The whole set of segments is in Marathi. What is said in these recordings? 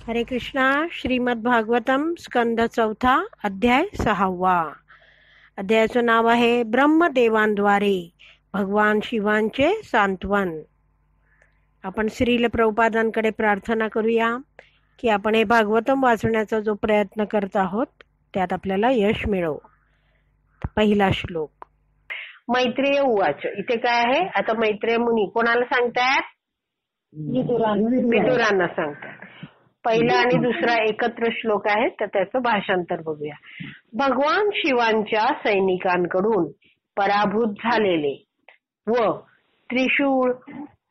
हरे कृष्णा. श्रीमद भागवतम स्कंद 4 अध्याय 6. अध्यायाचं नाव आहे ब्रह्मदेवांद्वारे भगवान शिवांचे सांत्वन. आपण श्रील प्रभुपादांकडे प्रार्थना करूया की आपण हे भागवतम वाचण्याचा जो प्रयत्न करत आहोत त्यात आपल्याला यश मिळो. पहिला श्लोक. मैत्रेय उवाच. इथे काय आहे? आता मैत्रेय मुनी कोणाला सांगतायत? विदुरांना सांगतात. पहिला आणि दुसरा एकत्र श्लोक आहे तर त्याचं भाषांतर बघूया. भगवान शिवांच्या सैनिकांकडून पराभूत झालेले व त्रिशूळ,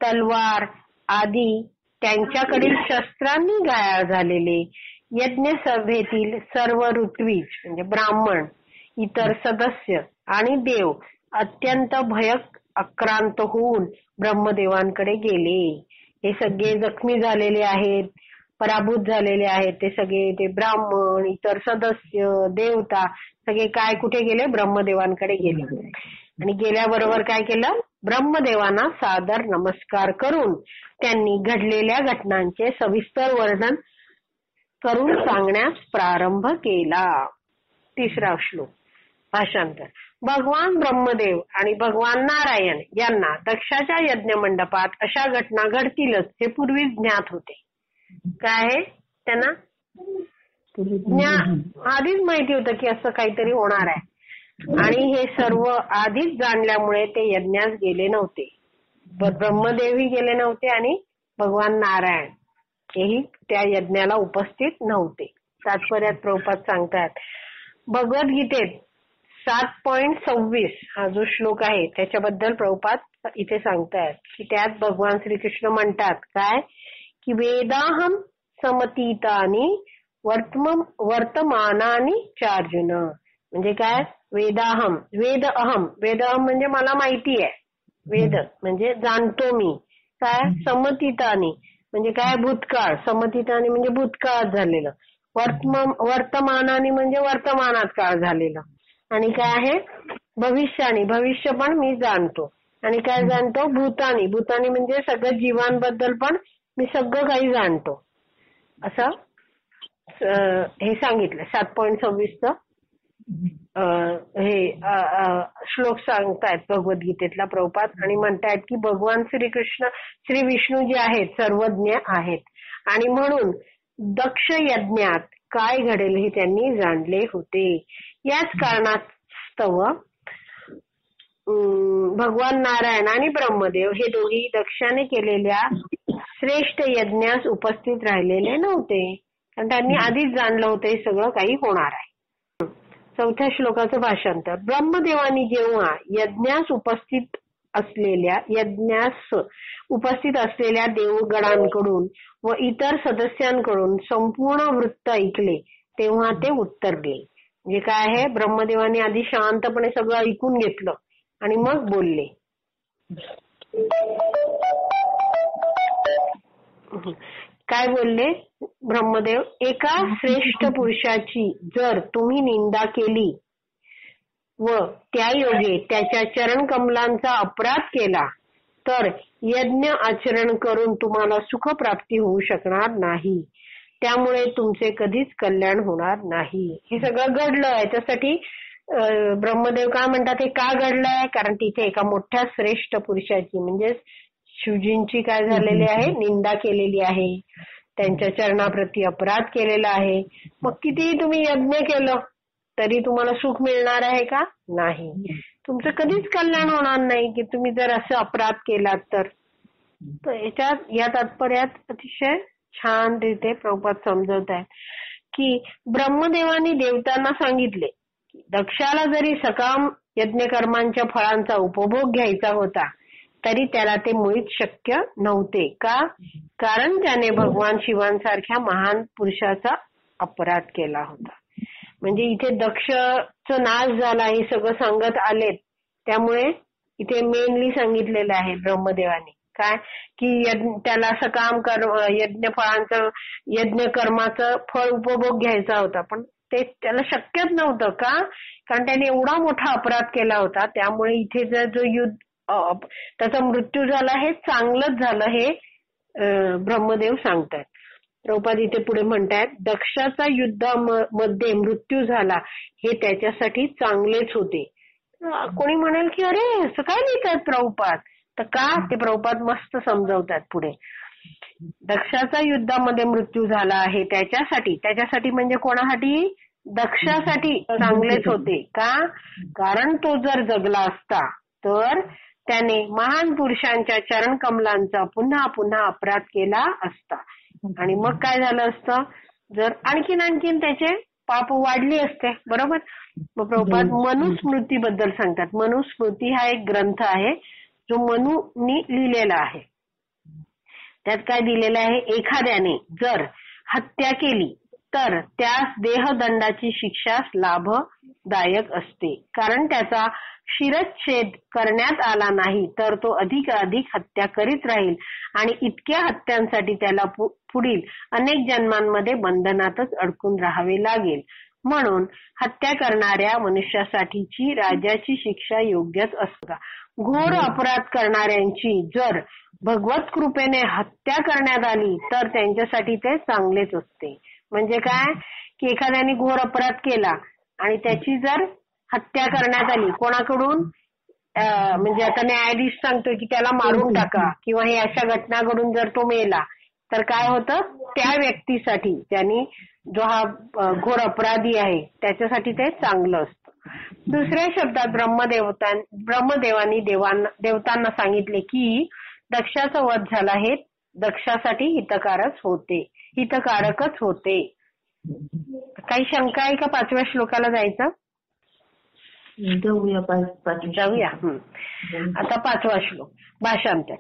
तलवार आदी त्यांच्याकडील शस्त्रांनी घायाळ झालेले यज्ञ सभेतील सर्व ऋत्विज म्हणजे ब्राह्मण, इतर सदस्य आणि देव अत्यंत भयक आक्रांत होऊन ब्रह्मदेवांकडे गेले. हे सगळे जखमी झालेले आहेत, पराभूत झालेले आहेत. ते सगळे ते ब्राह्मण, इतर सदस्य, देवता सगळे काय कुठे गेले? ब्रह्मदेवांकडे गेले. आणि गेल्याबरोबर काय केलं? ब्रह्मदेवांना सादर नमस्कार करून त्यांनी घडलेल्या घटनांचे सविस्तर वर्णन करून सांगण्यास प्रारंभ केला. तिसरा श्लोक. भाषांतर. भगवान ब्रह्मदेव आणि भगवान नारायण यांना दक्षाच्या यज्ञ मंडपात अशा घटना घडतीलच हे पूर्वीच ज्ञात होते. काय आहे त्यांना? आधीच माहिती होतं की असं काहीतरी होणार आहे. आणि हे सर्व आधीच जाणल्यामुळे ते यज्ञास गेले नव्हते. ब्रह्मदेवही गेले नव्हते आणि भगवान नारायण हेही त्या यज्ञाला उपस्थित नव्हते. तात्पर्यात प्रभुपाद सांगतात भगवद्गीतेत 7.26 हा जो श्लोक आहे त्याच्याबद्दल प्रभुपाद इथे सांगतायत की त्यात भगवान श्रीकृष्ण म्हणतात काय की वेदाहम समतीतानी वर्तमानानी चार्जुन. म्हणजे काय? वेदाहम, वेद अहम. वेद अहम म्हणजे मला माहिती आहे. वेद म्हणजे जाणतो मी. काय? समतीतानी म्हणजे काय? भूतकाळ. समतीतानी म्हणजे भूतकाळात झालेलं. वर्तमानानी म्हणजे वर्तमानात काळ झालेलं. आणि काय आहे? भविष्यानी, भविष्य पण मी जाणतो. आणि काय जाणतो? भूतानी, भूतानी म्हणजे सगळं जीवांबद्दल पण मी सगळं काही जाणतो. असं हे सांगितलं. 7.26 हे श्लोक सांगतायत भगवद्गीतेतला प्रभुपाद. आणि म्हणतायत की भगवान श्रीकृष्ण, श्री विष्णू जे आहेत सर्वज्ञ आहेत आणि म्हणून दक्ष यज्ञात काय घडेल हे त्यांनी जाणले होते. याच कारणास्तव भगवान नारायण आणि ब्रह्मदेव हे दोघी दक्षाने केलेल्या श्रेष्ठ यज्ञास उपस्थित राहिलेले नव्हते. कारण त्यांनी आधीच जाणलं होतं हे सगळं काही होणार आहे. चौथ्या श्लोकाचं भाषांतर. ब्रह्मदेवानी जेव्हा यज्ञास उपस्थित असलेल्या देवगणांकडून व इतर सदस्यांकडून संपूर्ण वृत्त ऐकले तेव्हा ते उत्तरले. म्हणजे काय आहे? ब्रह्मदेवानी आधी शांतपणे सगळं ऐकून घेतलं आणि मग बोलले. काय बोलले ब्रह्मदेव? एका श्रेष्ठ पुरुषाची जर तुम्ही निंदा केली व त्या योगे त्याच्या चरण कमलांचा अपराध केला तर यज्ञ आचरण करून तुम्हाला सुख प्राप्ती होऊ शकणार नाही. त्यामुळे तुमचे कधीच कल्याण होणार नाही. हे सगळं घडलं. याच्यासाठी ब्रह्मदेव काय म्हणतात? हे का घडलंय? कारण तिथे एका मोठ्या श्रेष्ठ पुरुषाची म्हणजे शिवजींची काय झालेली आहे? निंदा केलेली आहे. त्यांच्या चरणाप्रती अपराध केलेला आहे. मग कितीही तुम्ही यज्ञ केलं तरी तुम्हाला सुख मिळणार आहे का? नाही. तुमचं कधीच कल्याण होणार नाही की तुम्ही जर असं अपराध केलात तर. या तात्पर्यात अतिशय छान रीते प्रभुपाद समजवत आहेत की ब्रह्मदेवानी देवतांना सांगितले दक्षाला जरी सकाम यज्ञकर्मांच्या फळांचा उपभोग घ्यायचा होता तरी त्याला ते मुळीच शक्य नव्हते. का? कारण त्याने भगवान शिवांसारख्या महान पुरुषाचा अपराध केला होता. म्हणजे इथे दक्षचा नाश झाला हे सगळं सांगत आलेत. त्यामुळे इथे मेनली सांगितलेलं आहे ब्रह्मदेवाने काय की त्याला सकाम यज्ञ फळांचं यज्ञ कर्माचं फळ उपभोग घ्यायचा होता पण ते त्याला शक्यच नव्हतं. का? कारण त्याने एवढा मोठा अपराध केला होता. त्यामुळे इथे जो युद्ध त्याचा मृत्यू झाला हे चांगलंच झालं हे ब्रह्मदेव सांगतात. प्रभुपाद इथे पुढे म्हणतायत, दक्षाचा युद्धामध्ये मृत्यू झाला हे त्याच्यासाठी चांगलेच होते. कोणी म्हणेल की अरे असं काय लिहितात प्रभुपाद, तर का ते प्रभुपाद मस्त समजवतात पुढे. दक्षाचा युद्धामध्ये मृत्यू झाला आहे त्याच्यासाठी म्हणजे कोणासाठी, दक्षासाठी चांगलेच होते. का, कारण तो जर जगला असता तर त्याने महान पुरुषांच्या चरण कमलांचा पुन्हा पुन्हा अपराध केला असता आणि मग काय झालं असतं, जर आणखीन त्याचे पाप वाढली असते. बरोबर. मग प्रभुपाद मनुस्मृतीबद्दल सांगतात. मनुस्मृती हा एक ग्रंथ आहे जो मनुनी लिहिलेला आहे. त्यात काय दिलेलं आहे, एखाद्याने जर हत्या केली तर त्यास देहदंडाची शिक्षा लाभदायक असते. कारण त्याचा शिरच्छेद करण्यात आला नाही तर तो अधिकाधिक हत्या करीत राहील आणि इतक्या हत्यांसाठी त्याला पुढील अनेक जन्मांमध्ये बंधनातच अडकून राहावे लागेल. म्हणून हत्या करणाऱ्या मनुष्यासाठीची राजाची शिक्षा योग्यच असते. घोर अपराध करणाऱ्यांची जर भगवत कृपेने हत्या करण्यात आली तर त्यांच्यासाठी ते चांगलेच असते. म्हणजे काय की एखाद्याने घोर अपराध केला आणि त्याची जर हत्या करण्यात आली कोणाकडून, म्हणजे आता न्यायाधीश सांगतोय की त्याला मारून टाका किंवा हे अशा घटना घडून जर तो मेला तर काय होतं, त्या व्यक्तीसाठी ज्यांनी जो हा घोर अपराधी आहे त्याच्यासाठी ते चांगलं असतं. दुसऱ्या शब्दात ब्रह्मदेवानी देवतांना सांगितले की दक्षाचा वध झाला हे दक्षासाठी हितकारकच होते. काही शंका आहे का 5व्या श्लोकाला जायचं? जाऊया. आता 5वा श्लोक भाषांतर.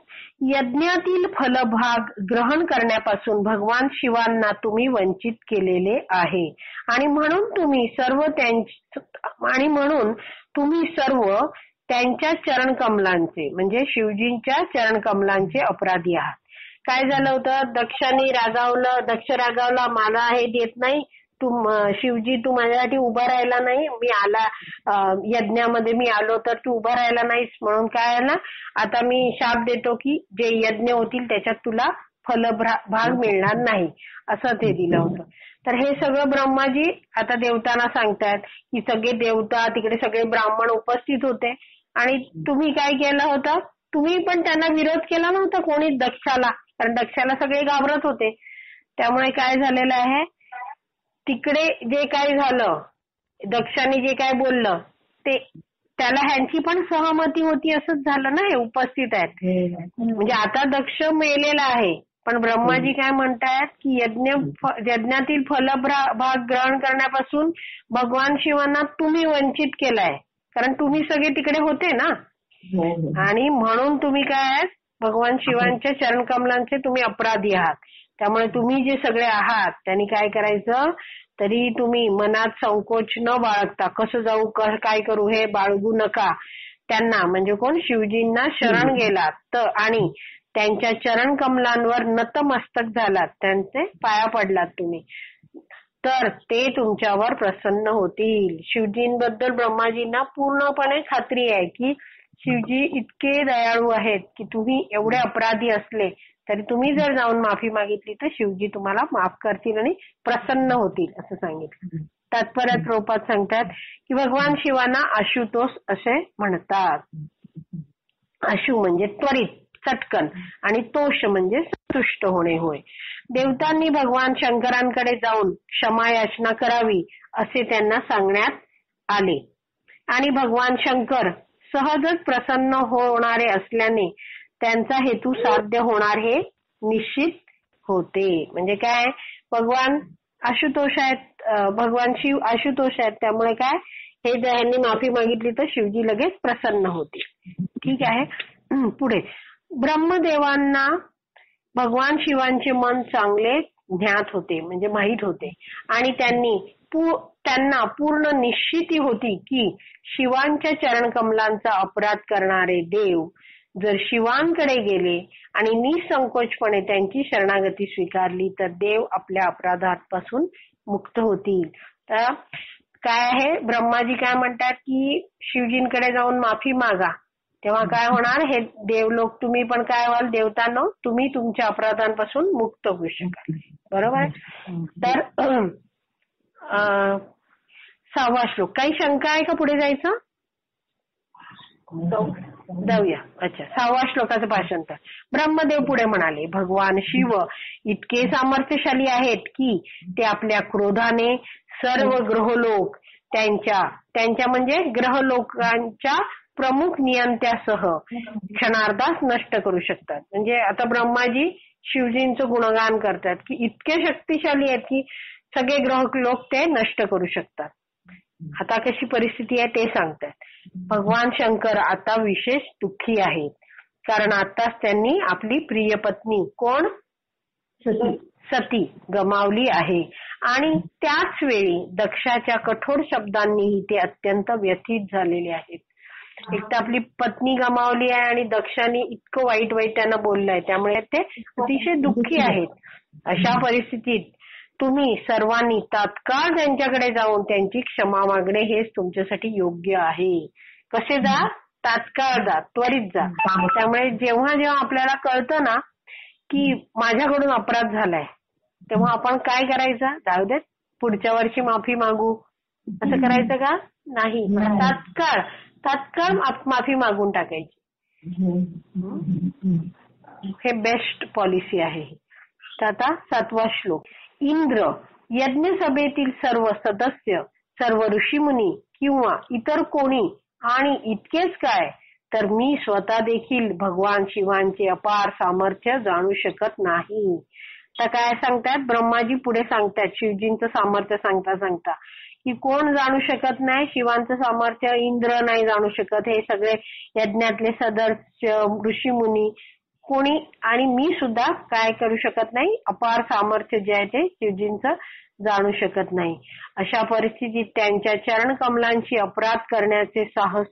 यज्ञातील फलभाग ग्रहण करण्यापासून भगवान शिवांना तुम्ही वंचित केलेले आहे आणि म्हणून तुम्ही सर्व त्यांच्या चरणकमलांचे म्हणजे शिवजींच्या चरणकमलांचे अपराधी आहात. काय झालं होतं, दक्ष रागावला, मला हे देत नाही शिवजी, तू माझ्यासाठी उभा राहिला नाही, मी आला यज्ञामध्ये मी आलो तर तू उभा राहिला नाहीस, म्हणून काय आला, आता मी शाप देतो की जे यज्ञ होतील त्याच्यात तुला फलभाग मिळणार नाही, असं ते दिलं होतं. तर हे सगळं ब्रह्माजी आता देवतांना सांगतात की सगळे देवता तिकडे सगळे ब्राह्मण उपस्थित होते आणि तुम्ही काय केलं होतं, तुम्ही पण त्यांना विरोध केला नव्हता कोणी दक्षाला, कारण दक्षाला सगळे घाबरत होते. त्यामुळे काय झालेलं आहे, तिकडे जे काय झालं, दक्षाने जे काय बोललं ते त्याला ह्यांची पण सहमती होती असंच झालं ना, हे उपस्थित आहेत. म्हणजे आता दक्ष मेलेला आहे पण ब्रह्माजी काय म्हणतायत की यज्ञातील फलभाग ग्रहण करण्यापासून भगवान शिवांना तुम्ही वंचित केलाय, कारण तुम्ही सगळे तिकडे होते ना आणि म्हणून तुम्ही काय आहात, भगवान शिवांच्या चरणकमलांचे तुम्ही अपराधी आहात. त्यामुळे तुम्ही जे सगळे आहात त्यांनी काय करायचं, तरी तुम्ही मनात संकोच न बाळगता कसं जाऊ काय करू हे बाळगू नका. त्यांना म्हणजे कोण, शिवजींना शरण गेलात आणि त्यांच्या चरण कमलांवर नतमस्तक झालात, त्यांचे पाया पडलात तुम्ही, तर ते तुमच्यावर प्रसन्न होतील. शिवजींबद्दल ब्रह्माजींना पूर्णपणे खात्री आहे की शिवजी इतके दयाळू आहेत की तुम्ही एवढे अपराधी असले तरी तुम्ही जर जाऊन माफी मागितली तर शिवजी तुम्हाला माफ करतील आणि प्रसन्न होतील असं सांगितलं. तात्पर्यात प्रभुपाद सांगतात की भगवान शिवांना आशुतोष असे म्हणतात. आशु म्हणजे त्वरित, चटकन आणि तोष म्हणजे संतुष्ट होणे होय. देवतांनी भगवान शंकरांकडे जाऊन क्षमा याचना करावी असे त्यांना सांगण्यात आले आणि भगवान शंकर सहजच प्रसन्न होणारे असल्याने त्यांचा हेतू साध्य होणार हे निश्चित होते. म्हणजे काय, भगवान आशुतोष आहेत, भगवान शिव आशुतोष आहेत, त्यामुळे काय हे ह्यांनी माफी मागितली तर शिवजी लगेच प्रसन्न होते. ठीक आहे. पुढे ब्रह्मदेवांना भगवान शिवांचे मन चांगले ज्ञात होते म्हणजे माहित होते आणि त्यांना पूर्ण निश्चिती होती की शिवांच्या चरणकमलांचा अपराध करणारे देव जर शिवांकडे गेले आणि निसंकोचपणे त्यांची शरणागती स्वीकारली तर देव आपल्या अपराधापासून मुक्त होतील. तर काय आहे, ब्रह्माजी काय म्हणतात की शिवजींकडे जाऊन माफी मागा, तेव्हा काय होणार, हे देवलोक तुम्ही पण काय व्हाल, देवतांनो तुम्ही तुमच्या अपराधांपासून मुक्त होऊ शकाल. बरोबर आहे. तर 6वा श्लोक. काही शंका आहे का पुढे जायचं? जाऊया. अच्छा, 6वा श्लोकाचं भाषांतर. ब्रह्मदेव पुढे म्हणाले, भगवान शिव इतके सामर्थ्यशाली आहेत की ते आपल्या क्रोधाने सर्व ग्रहलोक त्यांच्या म्हणजे ग्रहलोकांच्या प्रमुख नियंत्यासह क्षणार्धात नष्ट करू शकतात. म्हणजे आता ब्रह्माजी शिवजींचं गुणगान करतात की इतके शक्तिशाली आहेत की सगळे ग्रहलोक ते नष्ट करू शकतात. आता कशी परिस्थिती आहे ते सांगतात. भगवान शंकर आता विशेष दुःखी आहेत कारण आताच त्यांनी आपली प्रिय पत्नी कोण सती गमावली आहे आणि त्याच वेळी दक्षाच्या कठोर शब्दांनीही ते अत्यंत व्यथित झालेले आहेत. एक तर आपली पत्नी गमावली आहे आणि दक्षाने इतकं वाईट वाईट त्यांना बोललंय, त्यामुळे ते अतिशय दुःखी आहेत. अशा परिस्थितीत तुम्ही सर्वांनी तात्काळ त्यांच्याकडे जाऊन त्यांची क्षमा मागणे हेच तुमच्यासाठी योग्य आहे. कसे जा? तात्काळ जा, त्वरित जा. त्यामुळे जेव्हा जेव्हा आपल्याला कळतं ना की माझ्याकडून अपराध झालाय, तेव्हा आपण काय करायचं? जाऊ देत, पुढच्या वर्षी माफी मागू, असं करायचं का? नाही. तात्काळ माफी मागून टाकायची. हे बेस्ट पॉलिसी आहे. तर आता 7वा श्लोक. इंद्र, यज्ञसभेतील सर्व सदस्य, सर्व ऋषीमुनी किंवा इतर कोणी आणि इतकेच काय तर मी स्वतः देखील भगवान शिवांचे अपार सामर्थ्य जाणू शकत नाही. तर काय सांगतात? ब्रह्माजी पुढे सांगतात, शिवजींचं सामर्थ्य सांगता की कोण जाणू शकत नाही शिवांचं सामर्थ्य? इंद्र नाही जाणू शकत, हे सगळे यज्ञातले सदस्य, ऋषीमुनी कोणी आणि मी सुद्धा काय करू शकत नाही, अपार सामर्थ्य जे आहे ते शिवजींचं जाणू शकत नाही. अशा परिस्थितीत त्यांच्या चरण कमलांची अपराध करण्याचे साहस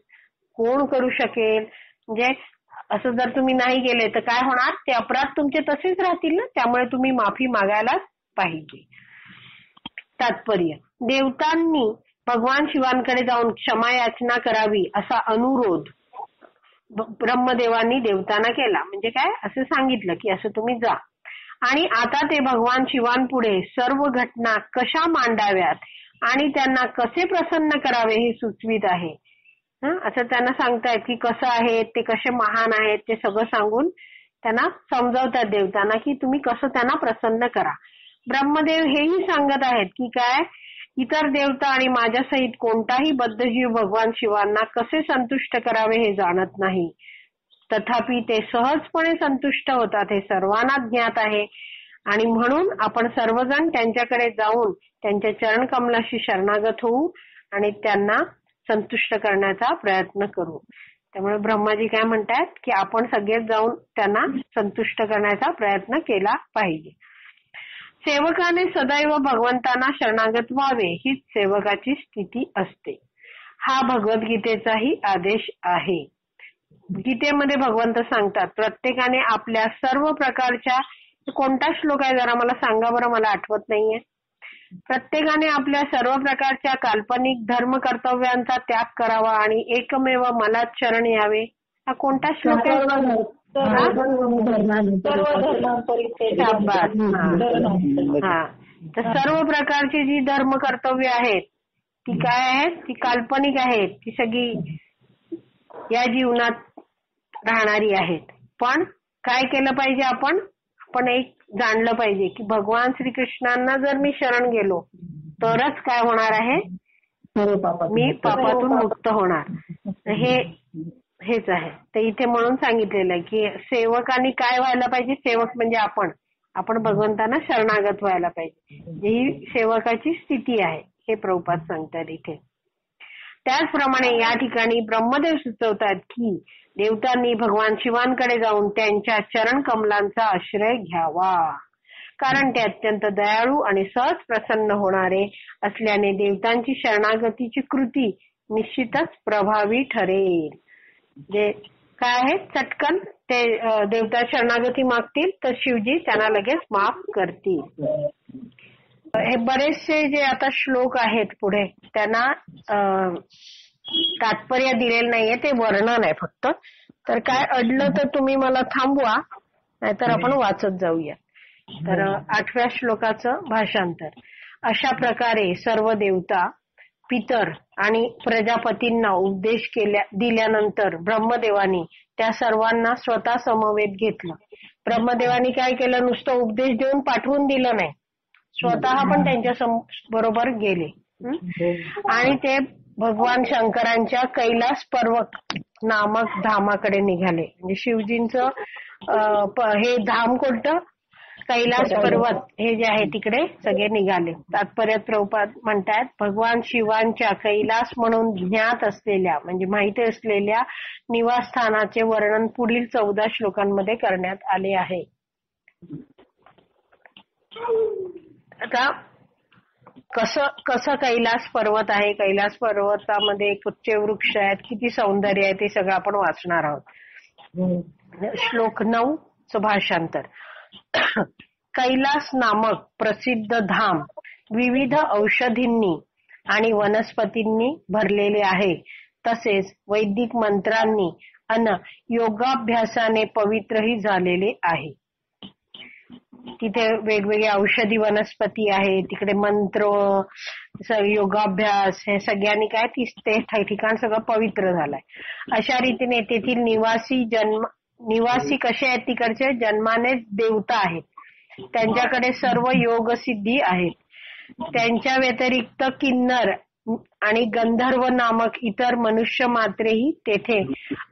कोण करू शकेल? म्हणजे असं जर तुम्ही नाही गेले तर काय होणार? ते अपराध तुमचे तसेच राहतील ना, त्यामुळे तुम्ही माफी मागायलाच पाहिजे. तात्पर्य, देवतांनी भगवान शिवांकडे जाऊन क्षमा याचना करावी असा अनुरोध ब्रह्मदेवांनी देवतांना केला. म्हणजे काय? असं सांगितलं की असं तुम्ही जा. आणि आता ते भगवान शिवांपुढे सर्व घटना कशा मांडाव्यात आणि त्यांना कसे प्रसन्न करावे हे सुचवित आहे. असं त्यांना सांगतायत की कसं आहे ते, कसे महान आहेत ते सगळं सांगून त्यांना समजावतात देवतांना की तुम्ही कसं त्यांना प्रसन्न करा. ब्रह्मदेव हेही सांगत आहेत की काय, इतर देवता आणि माझ्या सहित कोणताही बद्धजीव भगवान शिवांना कसे संतुष्ट करावे हे जाणत नाही. तथापि ते सहजपणे संतुष्ट होतात हे सर्वांना ज्ञात आहे आणि म्हणून आपण सर्वजण त्यांच्याकडे जाऊन त्यांच्या चरणकमलाशी शरणागत होऊ आणि त्यांना संतुष्ट करण्याचा प्रयत्न करू. त्यामुळे ब्रह्माजी काय म्हणतात की आपण सगळेच जाऊन त्यांना संतुष्ट करण्याचा प्रयत्न केला पाहिजे. सेवकाने सदैव भगवंतांना शरणागत व्हावे हीच सेवकाची स्थिती असते. हा भगवद्गीतेचाही आदेश आहे. गीतेमध्ये भगवंत सांगतात प्रत्येकाने आपल्या सर्व प्रकारच्या, कोणता श्लोक आहे जरा मला सांगा बरं, मला आठवत नाहीये. प्रत्येकाने आपल्या सर्व प्रकारच्या काल्पनिक धर्म कर्तव्यांचा त्याग करावा आणि एकमेव मलाच शरण यावे. हा कोणता श्लोक आहे? तर सर्व प्रकारची जी धर्म कर्तव्य आहेत ती काय आहेत? ती काल्पनिक आहेत, ती सगळी या जीवनात राहणारी आहेत. पण काय केलं पाहिजे? आपण एक जाणलं पाहिजे की भगवान श्रीकृष्णांना जर मी शरण गेलो तरच काय होणार आहे? मी पापातून मुक्त होणार. हेच आहे. तर इथे म्हणून सांगितलेलं आहे की सेवकांनी काय व्हायला पाहिजे? सेवक म्हणजे आपण भगवंतांना शरणागत व्हायला पाहिजे. ही सेवकाची स्थिती आहे हे प्रभुपाद सांगतात इथे. त्याचप्रमाणे या ठिकाणी ब्रह्मदेव सुचवतात की देवतांनी भगवान शिवांकडे जाऊन त्यांच्या चरण कमलांचा आश्रय घ्यावा, कारण ते अत्यंत दयाळू आणि सहज प्रसन्न होणारे असल्याने देवतांची शरणागतीची कृती निश्चितच प्रभावी ठरेल. जे काय आहे, चटकन ते देवता शरणागती मागतील तर शिवजी त्यांना लगेच माफ करतील. हे बरेचसे जे आता श्लोक आहेत पुढे त्यांना तात्पर्य दिलेलं नाहीये, ते वर्णन आहे फक्त. तर काय अडलं तर तुम्ही मला थांबवा, नाहीतर आपण वाचत जाऊया. तर 8व्या श्लोकाचं भाषांतर. अशा प्रकारे सर्व देवता, पितर आणि प्रजापतींना उपदेश दिल्यानंतर ब्रह्मदेवानी त्या सर्वांना स्वतः समवेत घेतलं. ब्रह्मदेवानी काय केलं, नुसतं उपदेश देऊन पाठवून दिलं नाही, स्वतः पण त्यांच्या बरोबर गेले आणि ते भगवान शंकरांच्या कैलास पर्वत नामक धामाकडे निघाले. म्हणजे शिवजींचं हे धाम कोणतं, कैलास पर्वत हे जे आहे तिकडे सगळे निघाले. तात्पर्यात प्रभुपाद म्हणतात, भगवान शिवांच्या कैलास म्हणून ज्ञात असलेल्या म्हणजे माहिती असलेल्या निवासस्थानाचे वर्णन पुढील 14 श्लोकांमध्ये करण्यात आले आहे. आता कसं कैलास पर्वत आहे, कैलास पर्वतामध्ये कुठचे वृक्ष आहेत, किती सौंदर्य आहे, ते सगळं आपण वाचणार आहोत. श्लोक 9 चं भाषांतर. कैलास नामक प्रसिद्ध धाम विविध औषधींनी आणि वनस्पतींनी भरलेले आहे. तसेच वैदिक मंत्रांनी आणि योगाभ्यासाने पवित्रही झालेले आहे. तिथे वेगवेगळे औषधी वनस्पती आहे, तिकडे मंत्र, योगाभ्यास हे सगळ्यांनी काय ते ठिकाण सगळं पवित्र झालंय. अशा रीतीने तेथील निवासी कसे आहेत, तिकडचे जन्माने देवता आहेत, त्यांच्याकडे सर्व योगसिद्धी आहेत. त्यांच्या व्यतिरिक्त किन्नर आणि गंधर्व नामक इतर मनुष्य मात्रेही तेथे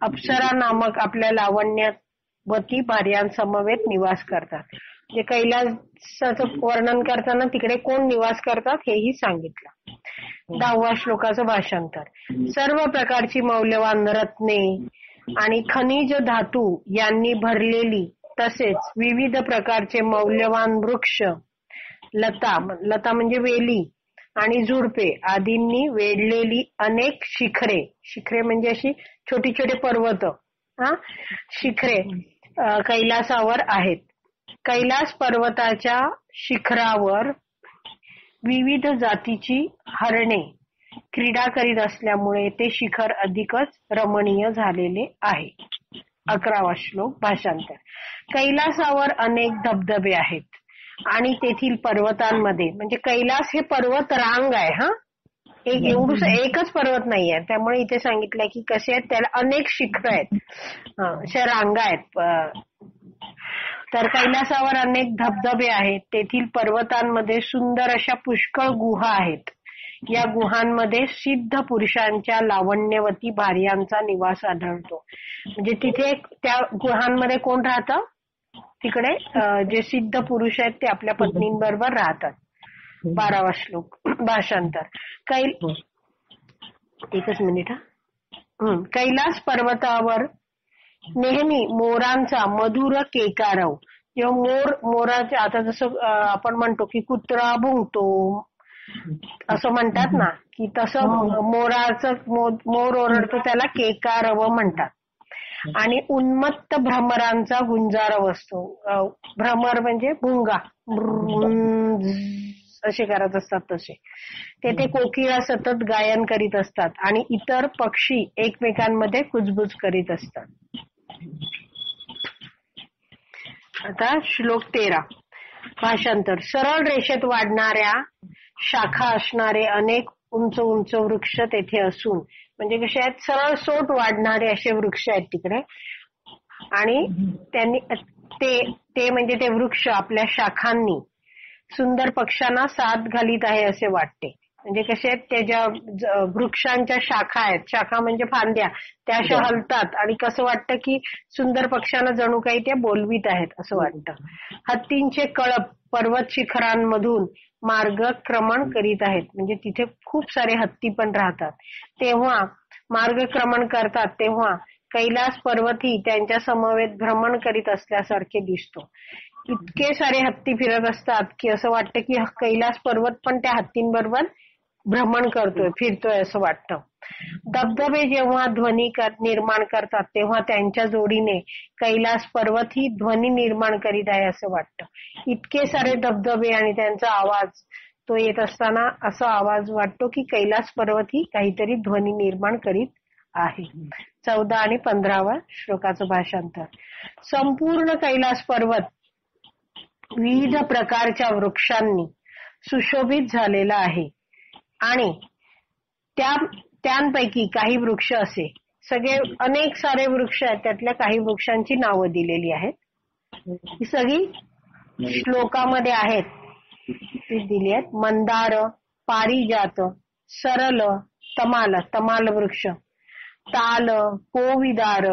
अप्सरा नामक आपल्या लावण्यवती भार्यांसमवेत निवास करतात. जे कैलासाचं वर्णन करताना तिकडे कोण निवास करतात हेही सांगितलं. 10व्या श्लोकाचं भाषांतर. सर्व प्रकारची मौल्यवान रत्ने आणि खनिज धातू यांनी भरलेली, तसेच विविध प्रकारचे मौल्यवान वृक्ष, लता म्हणजे वेली आणि झुडपे आदींनी वेढलेली अनेक शिखरे म्हणजे अशी छोटी छोटी पर्वत शिखरे कैलासावर आहेत. कैलास पर्वताच्या शिखरावर विविध जातीची हरणे क्रीडा करीत असल्यामुळे ते शिखर अधिकच रमणीय झालेले आहे. 11वा श्लोक भाषांतर. कैलासावर अनेक धबधबे आहेत आणि तेथील पर्वतांमध्ये, म्हणजे कैलास हे पर्वत रांग आहे, एकच पर्वत नाही आहे, त्यामुळे इथे सांगितलंय की कसे आहेत, त्याला अनेक शिखर आहेत, अशा रांगा आहेत. तर कैलासावर अनेक धबधबे आहेत, तेथील पर्वतांमध्ये सुंदर अशा पुष्कळ गुहा आहेत. या गुहांमध्ये सिद्ध पुरुषांच्या लावण्यवती भार्यांचा निवास आढळतो. म्हणजे तिथे त्या गुहांमध्ये कोण राहतं, तिकडे जे सिद्ध पुरुष आहेत ते आपल्या पत्नींबरोबर राहतात. 12वा श्लोक भाषांतर. एकच मिनिट. कैलास पर्वतावर नेहमी मोरांचा मधुर केकारव किंवा मोराचे, आता जसं आपण म्हणतो की कुत्रा भुंकतो असं म्हणतात ना, की तसं मोर ओरडतो त्याला केकारव म्हणतात. आणि उन्मत्त भ्रमरांचा गुंजारव असतो. भ्रमर म्हणजे भुंगा असे करत असतात तसे. तेथे कोकिळा सतत गायन करीत असतात आणि इतर पक्षी एकमेकांमध्ये कुजबुज करीत असतात. आता श्लोक 13 भाषांतर. सरळ रेषेत वाढणाऱ्या शाखा असणारे अनेक उंच उंच वृक्ष तेथे असून, म्हणजे कसे आहेत, सरळ सोट वाढणारे असे वृक्ष आहेत तिकडे. आणि त्यांनी ते म्हणजे ते वृक्ष आपल्या शाखांनी सुंदर पक्ष्यांना साथ घालीत आहे असे वाटते. म्हणजे कसे आहेत, त्याच्या वृक्षांच्या शाखा आहेत, शाखा म्हणजे फांद्या, त्या अशा हलतात आणि कसं वाटतं की सुंदर पक्ष्यांना जणू काही ते बोलवीत आहेत असं वाटतं. हत्तींचे कळप पर्वत शिखरांमधून मार्गक्रमण करीत आहेत, म्हणजे तिथे खूप सारे हत्ती पण राहतात. तेव्हा मार्गक्रमण करतात तेव्हा कैलास पर्वतही त्यांच्या समवेत भ्रमण करीत असल्यासारखे दिसतो. इतके सारे हत्ती फिरत असतात की असं वाटतं की कैलास पर्वत पण त्या हत्तींबरोबर भ्रमण करतोय, फिरतोय असं वाटतं. धबधबे जेव्हा ध्वनी निर्माण करतात तेव्हा त्यांच्या जोडीने कैलास पर्वत ही ध्वनी निर्माण करीत आहे असं वाटतं. इतके सारे धबधबे आणि त्यांचा आवाज तो येत असताना असा आवाज वाटतो की कैलास पर्वत ही काहीतरी ध्वनी निर्माण करीत आहे. 14 आणि 15वा श्लोकाचं भाषांतर. संपूर्ण कैलास पर्वत विविध प्रकारच्या वृक्षांनी सुशोभित झालेला आहे आणि त्यांपैकी काही वृक्ष असे सगळे अनेक सारे वृक्ष आहेत, त्यातल्या काही वृक्षांची नावं दिलेली आहेत. ही सगळी श्लोकामध्ये आहेत, ती दिली आहेत. मंदार, पारिजात, सरल, तमाल वृक्ष, ताल, कोविदार,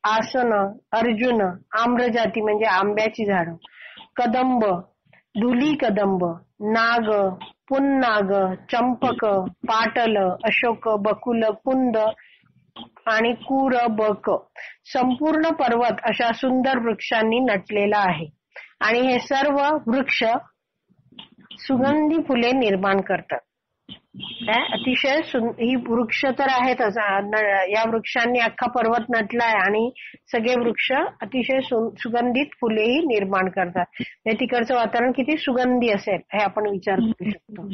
आसन, अर्जुन, आम्रजाती म्हणजे आंब्याची झाडं, कदंब, धुली कदंब, नाग, पुन्नाग, चंपक, पाटल, अशोक, बकुल, कुंद आणि कुरबक संपूर्ण पर्वत अशा सुंदर वृक्षांनी नटलेला आहे. आणि हे सर्व वृक्ष सुगंधी फुले निर्माण करतात. अतिशय ही वृक्ष तर आहेतच, या वृक्षांनी अख्खा पर्वत नटलाय आणि सगळे वृक्ष अतिशय सुगंधित फुलेही निर्माण करतात. तिकडचं वातावरण किती सुगंधी असेल हे आपण विचार करू शकतो.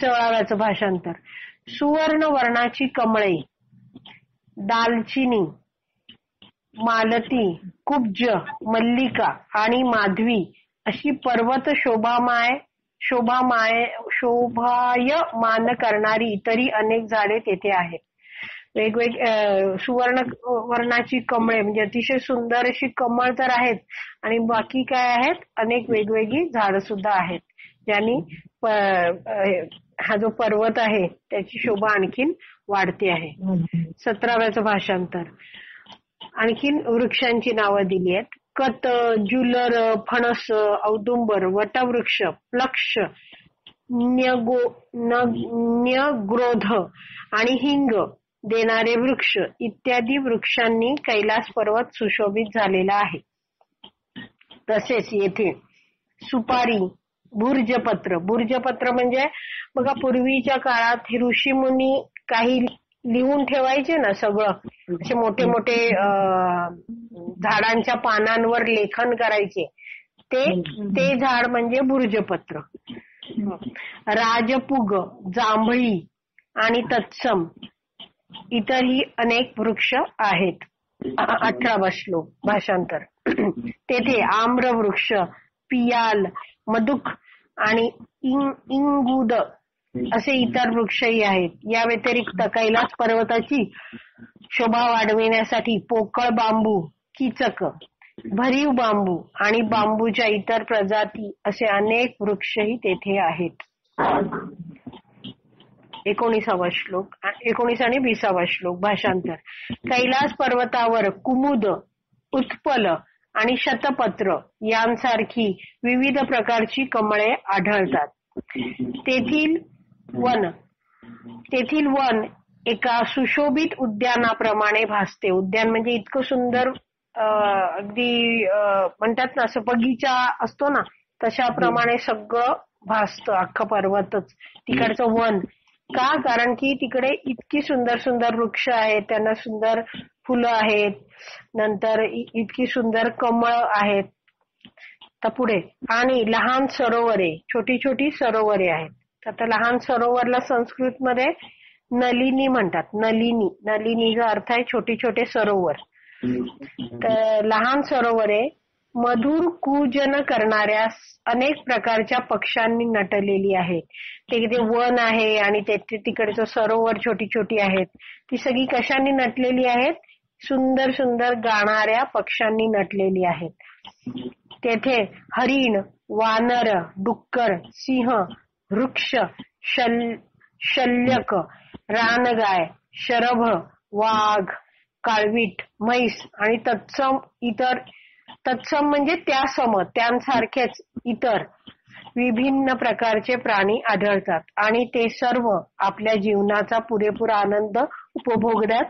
16व्याचं भाषांतर. सुवर्ण वर्णाची कमळे, दालचिनी, मालती, कुब्ज, मल्लिका आणि माधवी अशी पर्वत शोभायमान करणारी इतरही अनेक झाडे तेथे आहेत. सुवर्ण वर्णाची कमळे म्हणजे अतिशय सुंदर अशी कमळ तर आहेत आणि बाकी काय आहेत, अनेक वेगवेगळी झाडं सुद्धा आहेत, ज्यांनी हा जो पर्वत आहे त्याची शोभा आणखीन वाढते आहे. 17व्याचं भाषांतर. आणखीन वृक्षांची नावं दिली आहेत. कत, जुलर, फणस, औदुंबर, वटवृक्ष, प्लक्ष, न्यग्रोध आणि हिंग देणारे वृक्ष इत्यादी वृक्षांनी कैलास पर्वत सुशोभित झालेला आहे. तसेच येथे सुपारी, भुर्जपत्र म्हणजे बघा पूर्वीच्या काळात ऋषीमुनी काही लिहून ठेवायचे ना, सगळं असे मोठे मोठे झाडांच्या पानांवर लेखन करायचे, ते झाड म्हणजे भुर्जपत्र. राजपुग, जांभळी आणि तत्सम इतरही अनेक वृक्ष आहेत. 18वा श्लोक भाषांतर. तेथे आम्र वृक्ष, पियाल, मधुक आणि इंगुद असे इतर वृक्षही आहेत. या व्यतिरिक्त कैलास पर्वताची शोभा वाढविण्यासाठी पोकळ बांबू, किचक, भरीव बांबू आणि बांबूच्या इतर प्रजाती असे अनेक वृक्षही तेथे आहेत. 19 श्लोक 19 आणि 20वा श्लोक भाषांतर. कैलास पर्वतावर कुमुद, उत्पल आणि शतपत्र यांसारखी विविध प्रकारची कमळे आढळतात. तेथील वन एका सुशोभित उद्यानाप्रमाणे भासते. उद्यान म्हणजे इतकं सुंदर, अगदी म्हणतात ना असं बगीचा असतो ना, तशाप्रमाणे सगळं भासतं अख्खं पर्वतच, तिकडचं वन. का? कारण की तिकडे इतकी सुंदर सुंदर वृक्ष आहेत, त्यांना सुंदर फुलं आहेत, नंतर इतकी सुंदर कमळ आहेत. तर पुढे आणि लहान सरोवरे, छोटी छोटी सरोवरे आहेत. आता लहान सरोवरला संस्कृत मध्ये नलिनी म्हणतात. नलिनीचा अर्थ आहे छोटी छोटे सरोवर. तर लहान सरोवरे मधुर कूजन करणाऱ्या अनेक प्रकारच्या पक्ष्यांनी नटलेली आहेत. ते वन आहे आणि तिकडचं सरोवर छोटी छोटी आहेत. ती सगळी कशांनी नटलेली आहेत? सुंदर सुंदर गाणाऱ्या पक्ष्यांनी नटलेली आहेत. तेथे हरिण, वानर, डुक्कर, सिंह, वृक्ष, शल्यक, रानगाय, शरभ, वाघ, काळवीट, म्हैस आणि तत्सम म्हणजे त्यांसारखेच इतर विभिन्न प्रकारचे प्राणी आढळतात आणि ते सर्व आपल्या जीवनाचा पुरेपूर आनंद उपभोगण्यात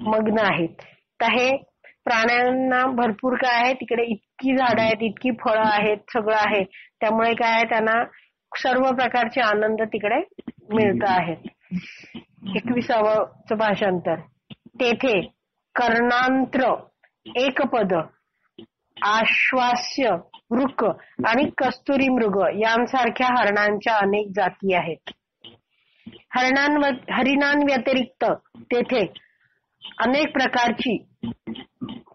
मग्न आहेत. तर हे प्राण्यांना भरपूर काय आहे, तिकडे इतकी झाडं आहेत, इतकी फळं आहेत, सगळं आहे, त्यामुळे काय आहे त्यांना सर्व प्रकारचे आनंद तिकडे मिळत आहेत. 21चं भाषांतर. तेथे कर्णांत्र, एकपद, आश्वास्य, वृक आणि कस्तुरी मृग यांसारख्या हरणांच्या अनेक जाती आहेत. हरिणांव्यतिरिक्त तेथे अनेक प्रकारची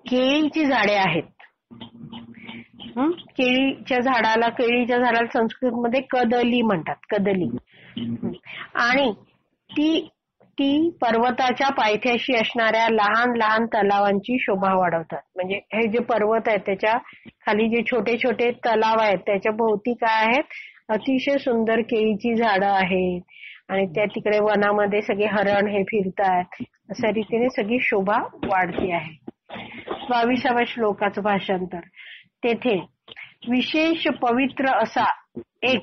केळीची झाडे आहेत. केळीच्या झाडाला संस्कृतमध्ये कदली म्हणतात, कदली. आणि ती पर्वताच्या पायथ्याशी असणाऱ्या लहान लहान तलावांची शोभा वाढवतात. म्हणजे हे जे पर्वत आहेत त्याच्या खाली जे छोटे छोटे तलाव आहेत त्याच्या भोवती काय आहेत, अतिशय सुंदर केळीची झाडं आहेत आणि त्या तिकडे वनामध्ये सगळे हरण हे फिरतात. अशा रीतीने सगळी शोभा वाढती आहे. 22व्या श्लोकाचं भाषांतर. तेथे विशेष पवित्र असा एक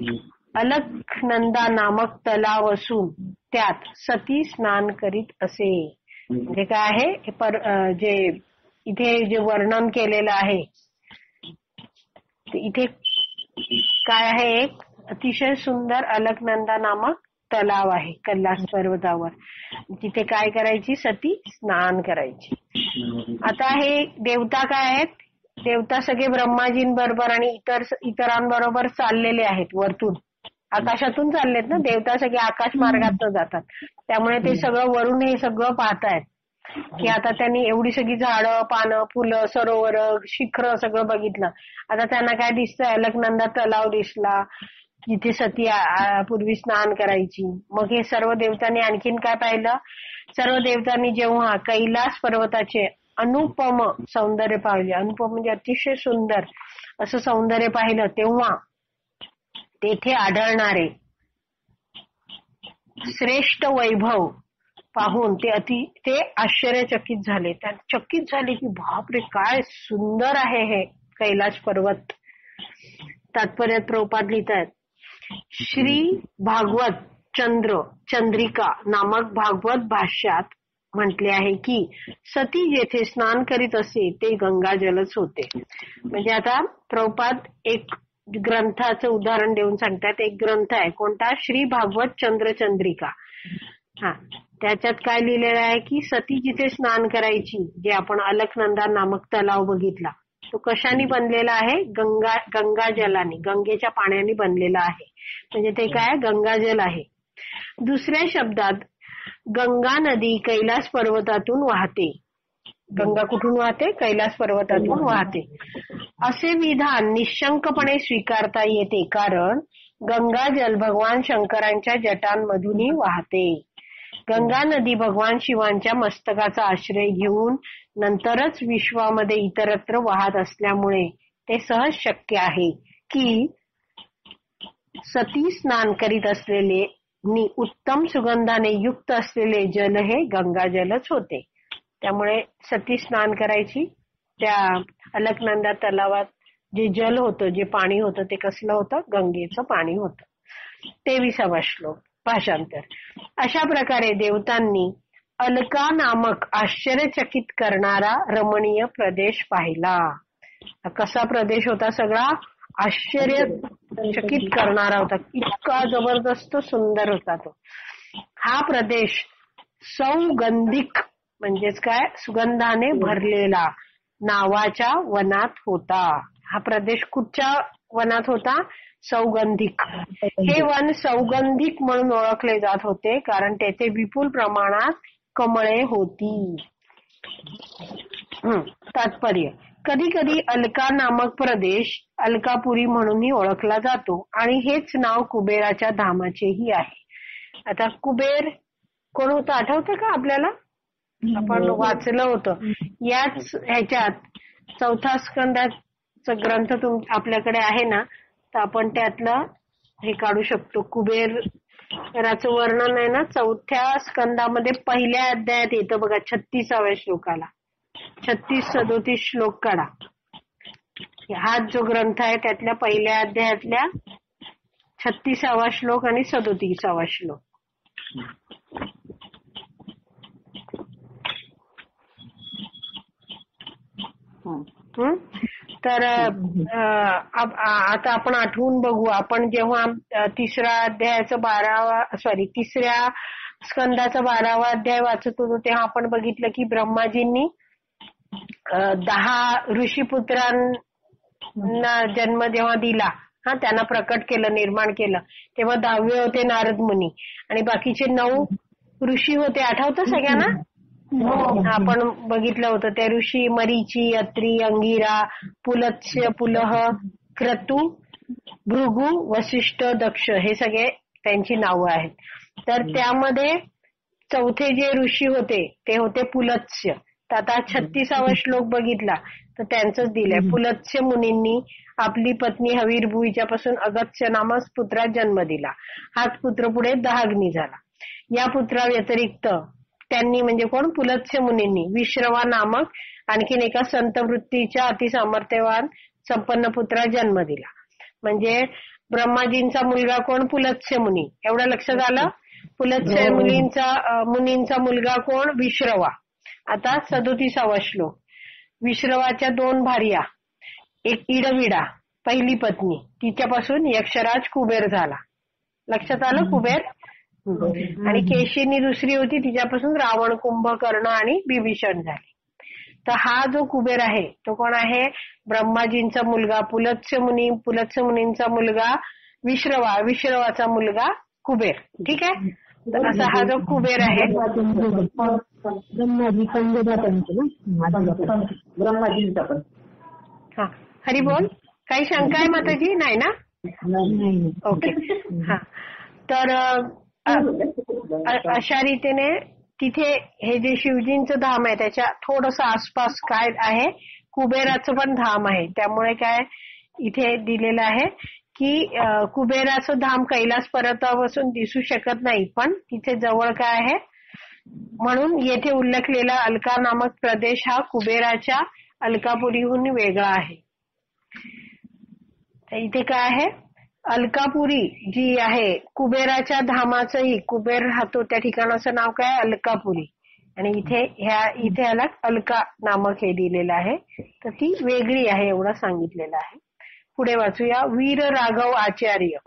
अलकनंदा नामक तलाव असून त्यात सती स्नान करीत असे. म्हणजे काय आहे, जे इथे जे वर्णन केलेलं आहे इथे काय आहे, एक अतिशय सुंदर अलकनंदा नामक तलाव आहे कैलास पर्वतावर. तिथे काय करायची, सती स्नान करायची. आता हे देवता काय आहेत, देवता सगळे ब्रह्माजींबरोबर आणि इतरांबरोबर चाललेले आहेत वरतून, आकाशातून चाललेत ना देवता, सगळे आकाश मार्गातून जातात. त्यामुळे ते सगळं वरून हे सगळं पाहतायत की आता त्यांनी एवढी सगळी झाडं, पानं, फुलं, सरोवर, शिखर सगळं बघितलं. आता त्यांना काय दिसतंय, अलकनंदा तलाव दिसला जिथे सती पूर्वी स्नान करायची. मग हे सर्व देवतांनी आणखीन काय पाहिलं, सर्व देवतांनी जेव्हा कैलास पर्वताचे अनुपम सौंदर्य पाहिले, अनुपम म्हणजे अतिशय सुंदर असं सौंदर्य पाहिलं, तेव्हा तेथे आढळणारे श्रेष्ठ वैभव पाहून ते आश्चर्यचकित झाले. चकित झाले की बापरे काय सुंदर आहे हे कैलास पर्वत. तात्पर्यात प्रभुपाद लिहितात, श्री भागवत चंद्रिका नामक भागवत भाष्यात म्हटले आहे की सती जेथे स्नान करीत असे ते गंगाजलच होते. म्हणजे आता प्रभुपाद एक ग्रंथाचं उदाहरण देऊन सांगतात. एक ग्रंथ आहे कोणता, श्री भागवत चंद्रिका. त्याच्यात काय लिहिलेलं आहे की सती जिथे स्नान करायची, जे आपण अलकनंदा नामक तलाव बघितला, तो कशाने बनलेला आहे, गंगाजलाने, गंगेच्या पाण्याने बनलेला आहे. म्हणजे ते काय, गंगाजल आहे. दुसऱ्या शब्दात गंगा नदी कैलास पर्वतातून वाहते. गंगा कुठून वाहते, कैलास पर्वतातून वाहते असे विधान निशंकपणे स्वीकारता येते, कारण गंगाजल भगवान शंकरांच्या जटांमधूनही वाहते. गंगा नदी भगवान शिवांच्या मस्तकाचा आश्रय घेऊन नंतरच विश्वामध्ये इतरत्र वाहत असल्यामुळे ते सहज शक्य आहे की सती स्नान करीत असलेले उत्तम सुगंधाने युक्त असलेले जल हे गंगाजलच होते. त्यामुळे सती स्नान करायची. त्या अलकनंदा तलावात जे जल होतं, जे पाणी होतं ते कसलं होतं, गंगेचं पाणी होतं. 23वा श्लोक भाषांतर. अशा प्रकारे देवतांनी अलका नामक आश्चर्यचकित करणारा रमणीय प्रदेश पाहिला. कसा प्रदेश होता, सगळा आश्चर्यचकित करणारा होता, इतका जबरदस्त सुंदर होता तो. हा प्रदेश सौगंधिक म्हणजेच काय, सुगंधाने भरलेला नावाच्या वनात होता. हा प्रदेश कुठच्या वनात होता, सौगंधिक. हे वन सौगंधिक म्हणून ओळखले जात होते कारण तेथे विपुल प्रमाणात कमळे होती. तात्पर्य, कधी कधी अलका नामक प्रदेश अलकापुरी म्हणूनही ओळखला जातो आणि हेच नाव कुबेराच्या धामाचेही आहे. आता कुबेर कोण होतं आठवतं का आपल्याला, आपण वाचलं होतं. याच ह्याच्यात 4थ्या स्कंदाचा ग्रंथ आपल्याकडे आहे ना, तर आपण त्यातलं हे काढू शकतो. कुबेराचं वर्णन आहे ना 4थ्या स्कंदामध्ये 1ल्या अध्यायात येतं बघा, 36व्या श्लोकाला. 36-37 श्लोक काढा. हा जो ग्रंथ आहे त्यातल्या 1ल्या अध्यायातल्या 36वा श्लोक आणि 37वा श्लोक. तर आता आपण आठवून बघू. आपण जेव्हा 3ऱ्या स्कंदाचा 12वा अध्याय वाचत होतो तेव्हा आपण बघितलं की ब्रह्माजींनी 10 ऋषीपुत्रांना जन्म जेव्हा दिला, त्यांना प्रकट केलं, निर्माण केलं, तेव्हा 10वे होते नारद मुनी आणि बाकीचे 9 ऋषी होते. आठवतं सगळ्यांना, आपण बघितलं होतं त्या ऋषी मरीची, अत्री, अंगिरा, पुलत्स्य, पुलह, क्रतू, भृगु, वसिष्ठ, दक्ष हे सगळे त्यांची नावं आहेत. तर त्यामध्ये चौथे जे ऋषी होते ते होते पुलत्स्य. तर आता 36वा श्लोक बघितला तर त्यांचंच दिलंय. पुलत्स्य मुनींनी आपली पत्नी हवीरभू हिच्यापासून अगस्त्य नामक पुत्रास जन्म दिला. हाच पुत्र पुढे दहाग्नी झाला. या पुत्रा व्यतिरिक्त त्यांनी म्हणजे कोण पुलत्स्य मुनींनी विश्रवा नामक आणखीन एका संत वृत्तीच्या अतिसामर्थ्यवान संपन्न पुत्रा जन्म दिला. म्हणजे ब्रह्माजींचा मुलगा कोण? पुलत्स्य मुनी. एवढं लक्षात आलं? पुलत्स्य मुनींचा मुलगा कोण? विश्रवा. आता 37वा श्लोक. विश्रवाच्या 2 भार्या, एक इडविडा पहिली पत्नी, तिच्यापासून यक्षराज कुबेर झाला. लक्षात आलं? कुबेर. आणि केशिनी दुसरी होती, तिच्यापासून रावण, कुंभकर्ण आणि बिभीषण झाले. तर हा जो कुबेर आहे तो कोण आहे? ब्रह्माजींचा मुलगा पुलत्स्य मुनी, पुलत्स्य मुनींचा मुलगा विश्रवा, विश्रवाचा मुलगा कुबेर. ठीक आहे. तर असा हा जो कुबेर आहे. ब्रह्माजींचा पण. हा हरी बोल. काही शंका आहे माताजी? नाही ना? ओके. हा तर अशा रीतीने तिथे हे जे शिवजींचं धाम आहे त्याच्या थोडस आसपास काय आहे? कुबेराचं पण धाम आहे. त्यामुळे काय इथे दिलेलं आहे की कुबेराचं धाम कैलास पर्वतापासून दिसू शकत नाही, पण तिथे जवळ काय आहे म्हणून येथे उल्लेखलेला अलका नामक प्रदेश हा कुबेराच्या अलकापुरीहून वेगळा आहे. इथे काय आहे? अलकापुरी जी आहे कुबेराच्या धामाचंही, कुबेर राहतो त्या ठिकाणाचं नाव काय? अलकापुरी. आणि इथे याला अलका नामक हे दिलेलं आहे. तर ती वेगळी आहे एवढं सांगितलेलं आहे. पुढे वाचूया. वीर राघव आचार्य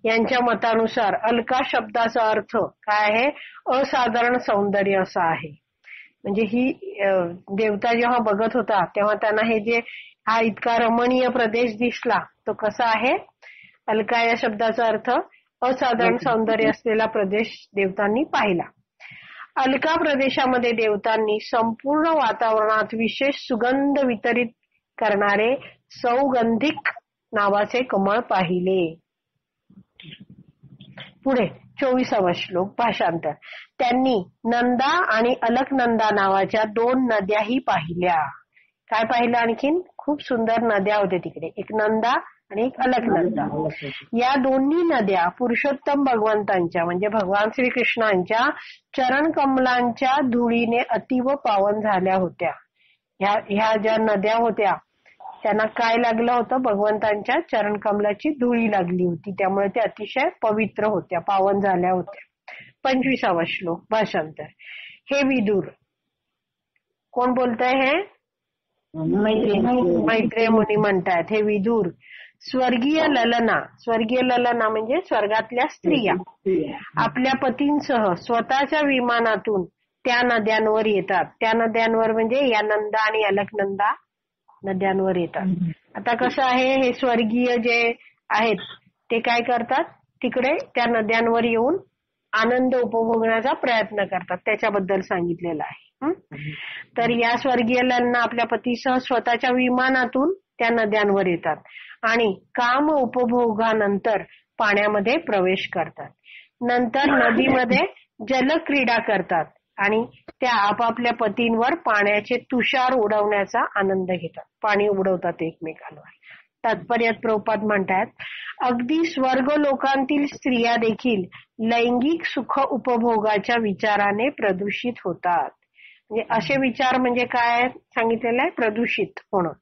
यांच्या मतानुसार अलका शब्दाचा अर्थ काय आहे? असाधारण सौंदर्य असा आहे. म्हणजे ही देवता जेव्हा बघत होता तेव्हा त्यांना हे जे हा इतका रमणीय प्रदेश दिसला तो कसा आहे? अलका या शब्दाचा अर्थ असाधारण सौंदर्य असलेला प्रदेश देवतांनी पाहिला. अलका प्रदेशामध्ये देवतांनी संपूर्ण वातावरणात विशेष सुगंध वितरित करणारे सौगंधिक नावाचे कमळ पाहिले. पुढे 24वा श्लोक भाषांतर. त्यांनी नंदा आणि अलकनंदा नावाच्या 2 नद्याही पाहिल्या. काय पाहिलं? आणखीन खूप सुंदर नद्या होत्या तिकडे, एक नंदा आणि एक अलकनंदा. या दोन्ही नद्या पुरुषोत्तम भगवंतांच्या म्हणजे भगवान श्रीकृष्णांच्या चरण कमलांच्या धुळीने अतीव पावन झाल्या होत्या. ह्या ज्या नद्या होत्या त्यांना काय लागलं होतं? भगवंतांच्या चरण कमलाची धुळी लागली होती. त्यामुळे ते अतिशय पवित्र होत्या, पावन झाल्या होत्या. 25वा श्लोक भाषांतर. हे विदुर. कोण बोलतंय? हे मैत्रेय मुनी म्हणतायत. हे विदुर स्वर्गीय ललना म्हणजे स्वर्गातल्या स्त्रिया आपल्या पतींसह स्वतःच्या विमानातून त्या नद्यांवर येतात. त्या नद्यांवर म्हणजे या नंदा आणि अलकनंदा नद्यांवर येतात. आता कसं आहे, हे स्वर्गीय जे आहेत ते काय करतात? तिकडे त्या नद्यांवर येऊन आनंद उपभोगण्याचा प्रयत्न करतात. त्याच्याबद्दल सांगितलेलं आहे. तर या स्वर्गीयांना आपल्या पतीसह स्वतःच्या विमानातून त्या नद्यांवर येतात आणि काम उपभोगानंतर पाण्यामध्ये प्रवेश करतात. नंतर नदीमध्ये जलक्रीडा करतात आणि त्या आपापल्या पतींवर पाण्याचे तुषार उडवण्याचा आनंद घेतात. पाणी उडवतात एकमेकांवर. तात्पर्यात प्रभुपाद म्हणतात, अगदी स्वर्ग लोकांतील स्त्रिया देखील लैंगिक सुख उपभोगाच्या विचाराने प्रदूषित होतात. म्हणजे असे विचार म्हणजे काय सांगितलेलं आहे? प्रदूषित होणं.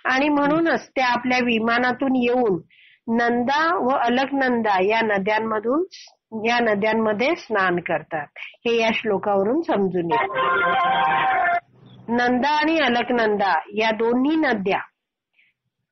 आणि म्हणूनच त्या आपल्या विमानातून येऊन नंदा व अलकनंदा या नद्यांमध्ये स्नान करतात. हे या श्लोकावरून समजून येतं. नंदा आणि अलकनंदा या दोन्ही नद्या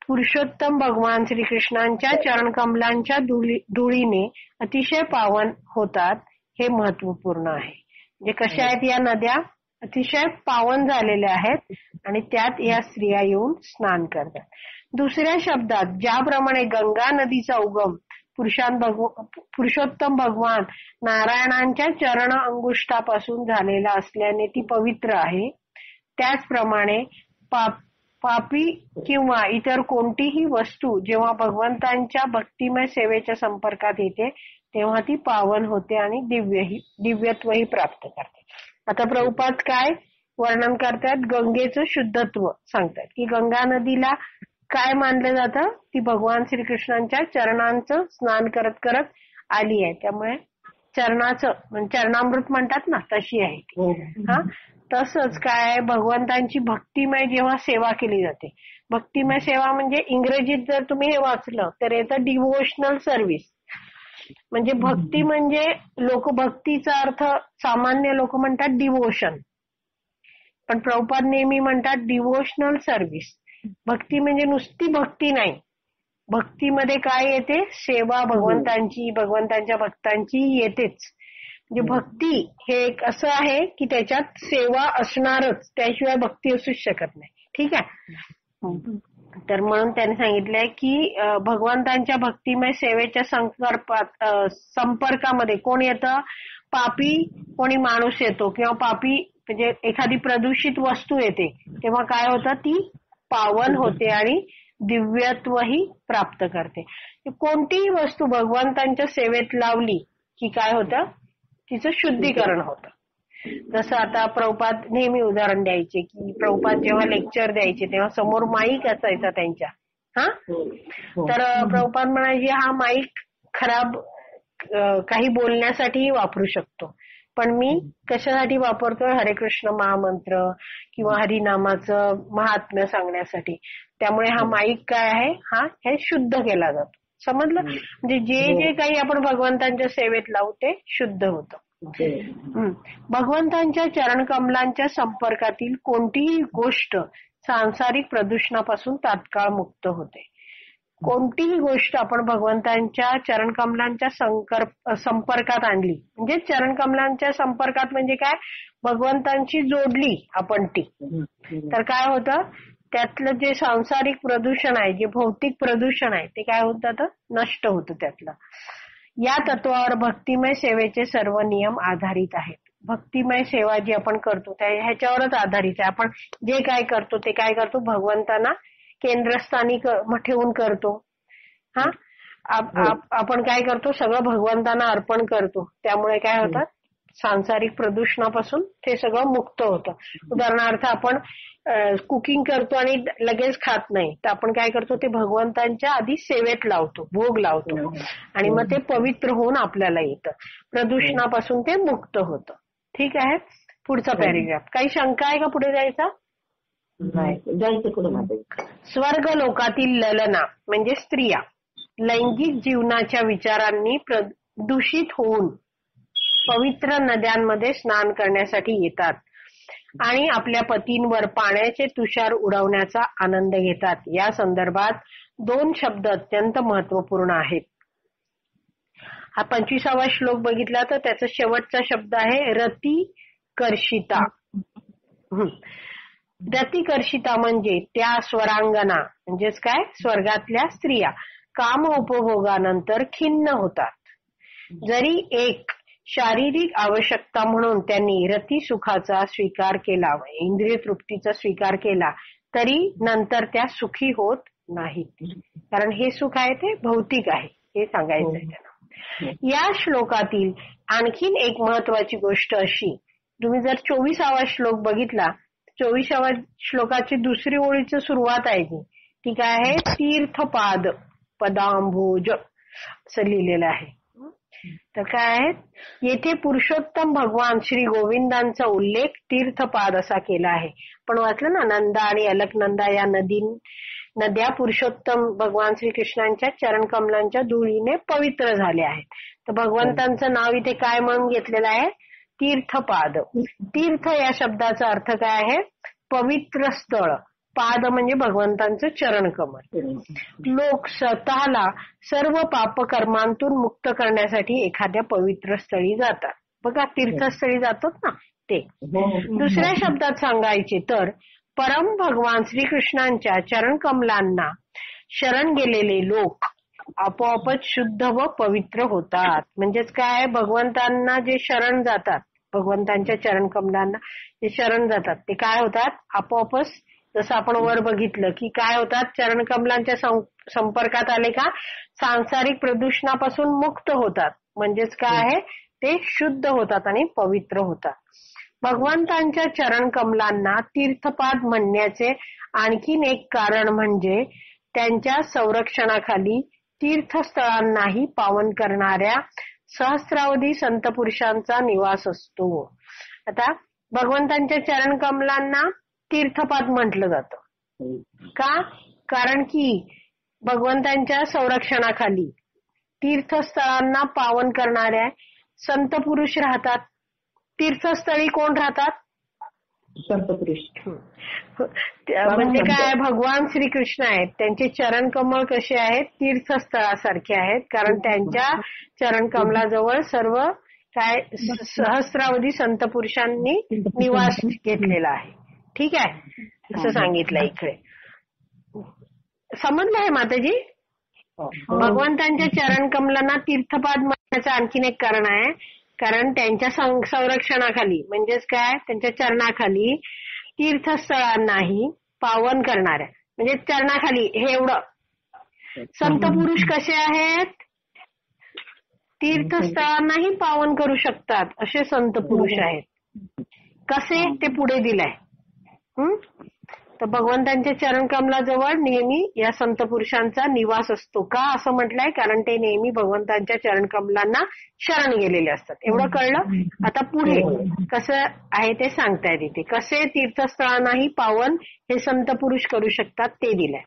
पुरुषोत्तम भगवान श्रीकृष्णांच्या चरणकमलांच्या धुळीने अतिशय पावन होतात. हे महत्वपूर्ण आहे. म्हणजे कशा आहेत या नद्या? अतिशय पावन झालेल्या आहेत आणि त्यात या स्त्रिया येऊन स्नान करतात. दुसऱ्या शब्दात ज्याप्रमाणे गंगा नदीचा उगम पुरुषोत्तम भगवान नारायणांच्या चरण अंगुष्ठापासून झालेला असल्याने ती पवित्र आहे. त्याचप्रमाणे पापी किंवा इतर कोणतीही वस्तू जेव्हा भगवंतांच्या भक्तिमय सेवेच्या संपर्कात येते तेव्हा ती पावन होते आणि दिव्यत्वही प्राप्त करते. आता प्रभुपाद काय वर्णन करतात, गंगेचं शुद्धत्व सांगतात की गंगा नदीला काय मानलं जातं, ती भगवान श्रीकृष्णांच्या चरणांचं स्नान करत करत आली आहे. त्यामुळे चरणामृत म्हणतात ना, तशी आहे ती. हा, तसंच काय भगवंतांची भक्तिमय जेव्हा सेवा केली जाते, भक्तिमय सेवा म्हणजे इंग्रजीत जर तुम्ही हे वाचलं तर येतं डिव्होशनल सर्व्हिस. म्हणजे भक्ती म्हणजे भक्तीचा अर्थ सामान्य लोक म्हणतात डिव्होशन, पण प्रभुपाद नेहमी म्हणतात डिव्होशनल सर्व्हिस. भक्ती म्हणजे नुसती भक्ती नाही, भक्तीमध्ये काय येते, सेवा भगवंतांची, भगवंतांच्या भक्तांची येतेच. म्हणजे भक्ती हे एक असं आहे की त्याच्यात सेवा असणारच, त्याशिवाय भक्ती असूच शकत नाही. ठीक आहे. तर म्हणून त्यांनी सांगितलंय की भगवंतांच्या भक्तिमय सेवेच्या संपर्कामध्ये कोण येतं, पापी कोणी माणूस येतो किंवा पापी म्हणजे एखादी प्रदूषित वस्तू येते, तेव्हा काय होतं, ती पावन होते आणि दिव्यत्वही प्राप्त करते. कोणतीही वस्तू भगवंतांच्या सेवेत लावली की काय होतं, तिचं शुद्धीकरण होतं. जसं आता प्रभुपाद नेहमी उदाहरण द्यायचे की प्रभुपाद जेव्हा लेक्चर द्यायचे तेव्हा समोर माईक असायचा त्यांच्या. हा, तर प्रभुपाद म्हणायचे हा माईक खराब काही बोलण्यासाठीही वापरू शकतो, पण मी कशासाठी वापरतोय, हरे कृष्ण महामंत्र किंवा हरिनामाचं महात्म्य सांगण्यासाठी. त्यामुळे हा माईक काय आहे, हे शुद्ध केला जातो. समजलं. म्हणजे जे काही आपण भगवंतांच्या सेवेत लावू ते शुद्ध होतं. भगवंतांच्या चरणकमलांच्या संपर्कातील कोणतीही गोष्ट सांसारिक प्रदूषणापासून तात्काळ मुक्त होते. कोणतीही गोष्ट आपण भगवंतांच्या चरणकमलांच्या संपर्कात आणली, म्हणजे चरणकमलांच्या संपर्कात म्हणजे काय, भगवंतांची जोडली आपण ती, तर काय होतं, त्यातलं जे सांसारिक प्रदूषण आहे, जे भौतिक प्रदूषण आहे ते काय होत जातं, नष्ट होतं त्यातलं. या तत्वावर भक्तिमय सेवेचे सर्व नियम आधारित आहेत. भक्तिमय सेवा जी आपण करतो ह्याच्यावरच आधारित आहे. आपण जे काय करतो ते काय करतो, भगवंतांना केंद्रस्थानी ठेवून करतो. हा, आपण काय करतो, सगळं भगवंतांना अर्पण करतो. त्यामुळे काय होतात, सांसारिक प्रदूषणापासून ते सगळं मुक्त होतं. उदाहरणार्थ आपण कुकिंग करतो आणि लगेच खात नाही, तर आपण काय करतो, ते भगवंतांच्या आधी सेवेत लावतो, भोग लावतो आणि मग ते पवित्र होऊन आपल्याला येतं, प्रदूषणापासून ते मुक्त होतं. ठीक आहे. पुढचा पॅरेग्राफ. काही शंका आहे का पुढे जायचा? स्वर्ग लोकातील ललना म्हणजे स्त्रिया लैंगिक जीवनाच्या विचारांनी प्रदूषित होऊन पवित्र नद्यांमध्ये स्नान करण्यासाठी येतात आणि आपल्या पतींवर पाण्याचे तुषार उडवण्याचा आनंद घेतात. या संदर्भात 2 शब्द अत्यंत महत्वपूर्ण आहेत. हा 25वा श्लोक बघितला तर त्याचा शेवटचा शब्द आहे रतिकर्षिता. रतिकर्षिता म्हणजे त्या स्वरांगना, म्हणजेच काय, स्वर्गातल्या स्त्रिया काम उपभोगानंतर खिन्न होतात. जरी एक शारीरिक आवश्यकता म्हणून त्यांनी रती सुखाचा स्वीकार केला, इंद्रिय तृप्तीचा स्वीकार केला, तरी नंतर त्या सुखी होत नाहीत, कारण हे सुख आहे ते भौतिक आहे, हे सांगायचं आहे त्यांना. या श्लोकातील आणखीन एक महत्वाची गोष्ट अशी, तुम्ही जर 24वा श्लोक बघितला, 24व्या श्लोकाची दुसरी ओळीची सुरुवात आहे ती काय आहे, तीर्थपाद पदांभोज असं लिहिलेलं आहे. तर काय आहे, येथे पुरुषोत्तम भगवान श्री गोविंदांचा उल्लेख तीर्थपाद असा केला आहे. पण वाचलं ना, नंदा आणि अलकनंदा या नद्या पुरुषोत्तम भगवान श्रीकृष्णांच्या चरणकमलांच्या धुळीने पवित्र झाल्या आहेत. तर भगवंतांचं नाव इथे काय म्हणून घेतलेलं आहे, तीर्थपाद. तीर्थ या शब्दाचा अर्थ काय आहे, पवित्र स्थळ. पाद म्हणजे भगवंतांचं चरणकमल. लोक स्वतःला सर्व पापकर्मांतून मुक्त करण्यासाठी एखाद्या पवित्र स्थळी जातात. बघा, तीर्थस्थळी जातात ना ते. दुसऱ्या शब्दात सांगायचे तर परम भगवान श्रीकृष्णांच्या चरणकमलांना शरण गेलेले लोक आपोआपच शुद्ध व पवित्र होतात. म्हणजेच काय, भगवंतांना जे शरण जातात, भगवंतांच्या चरण कमलांना जे शरण जातात ते काय होतात, आपोआपच. जसं आपण वर बघितलं की काय होतात, चरण कमलांच्या संपर्कात आले का सांसारिक प्रदूषणापासून मुक्त होतात. म्हणजेच काय आहे, ते शुद्ध होतात आणि पवित्र होतात. भगवंतांच्या चरण कमलांना तीर्थपाद म्हणण्याचे आणखीन एक कारण म्हणजे त्यांच्या संरक्षणाखाली तीर्थस्थळांनाही पावन करणाऱ्या सहस्रावधी संत पुरुषांचा निवास असतो. आता भगवंतांच्या चरण कमलांना तीर्थपाद म्हटलं जातं. का? कारण की भगवंतांच्या संरक्षणाखाली तीर्थस्थळांना पावन करणाऱ्या संत पुरुष राहतात. तीर्थस्थळी कोण राहतात? संत पुरुष. म्हणजे काय, भगवान श्रीकृष्ण आहेत, त्यांचे चरण कमळ कसे आहेत, तीर्थस्थळासारखे आहेत. कारण त्यांच्या चरण कमलाजवळ सर्व काय सहस्रावधी संत पुरुषांनी निवास घेतलेला आहे. ठीक आहे, असं सांगितलं इकडे. समजलं आहे माताजी? भगवंतांच्या चरण कमलांना तीर्थपाद म्हणण्याचं आणखीन एक कारण आहे. कारण त्यांच्या संरक्षणाखाली म्हणजेच काय, त्यांच्या चरणाखाली तीर्थस्थळांनाही पावन करणाऱ्या, म्हणजे चरणाखाली हे एवढं संत पुरुष कसे आहेत, तीर्थस्थळांनाही पावन करू शकतात असे संत पुरुष आहेत. कसे, ते पुढे दिलंय. तर भगवंतांच्या चरण कमलाजवळ नेहमी या संत पुरुषांचा निवास असतो. का असं म्हटलंय? कारण ते नेहमी भगवंतांच्या चरण कमलांना शरण गेलेले असतात. एवढं कळलं? आता पुढे कसं आहे ते सांगतायत इथे. कसे तीर्थस्थळांनाही पावन हे संत पुरुष करू शकतात ते दिलंय.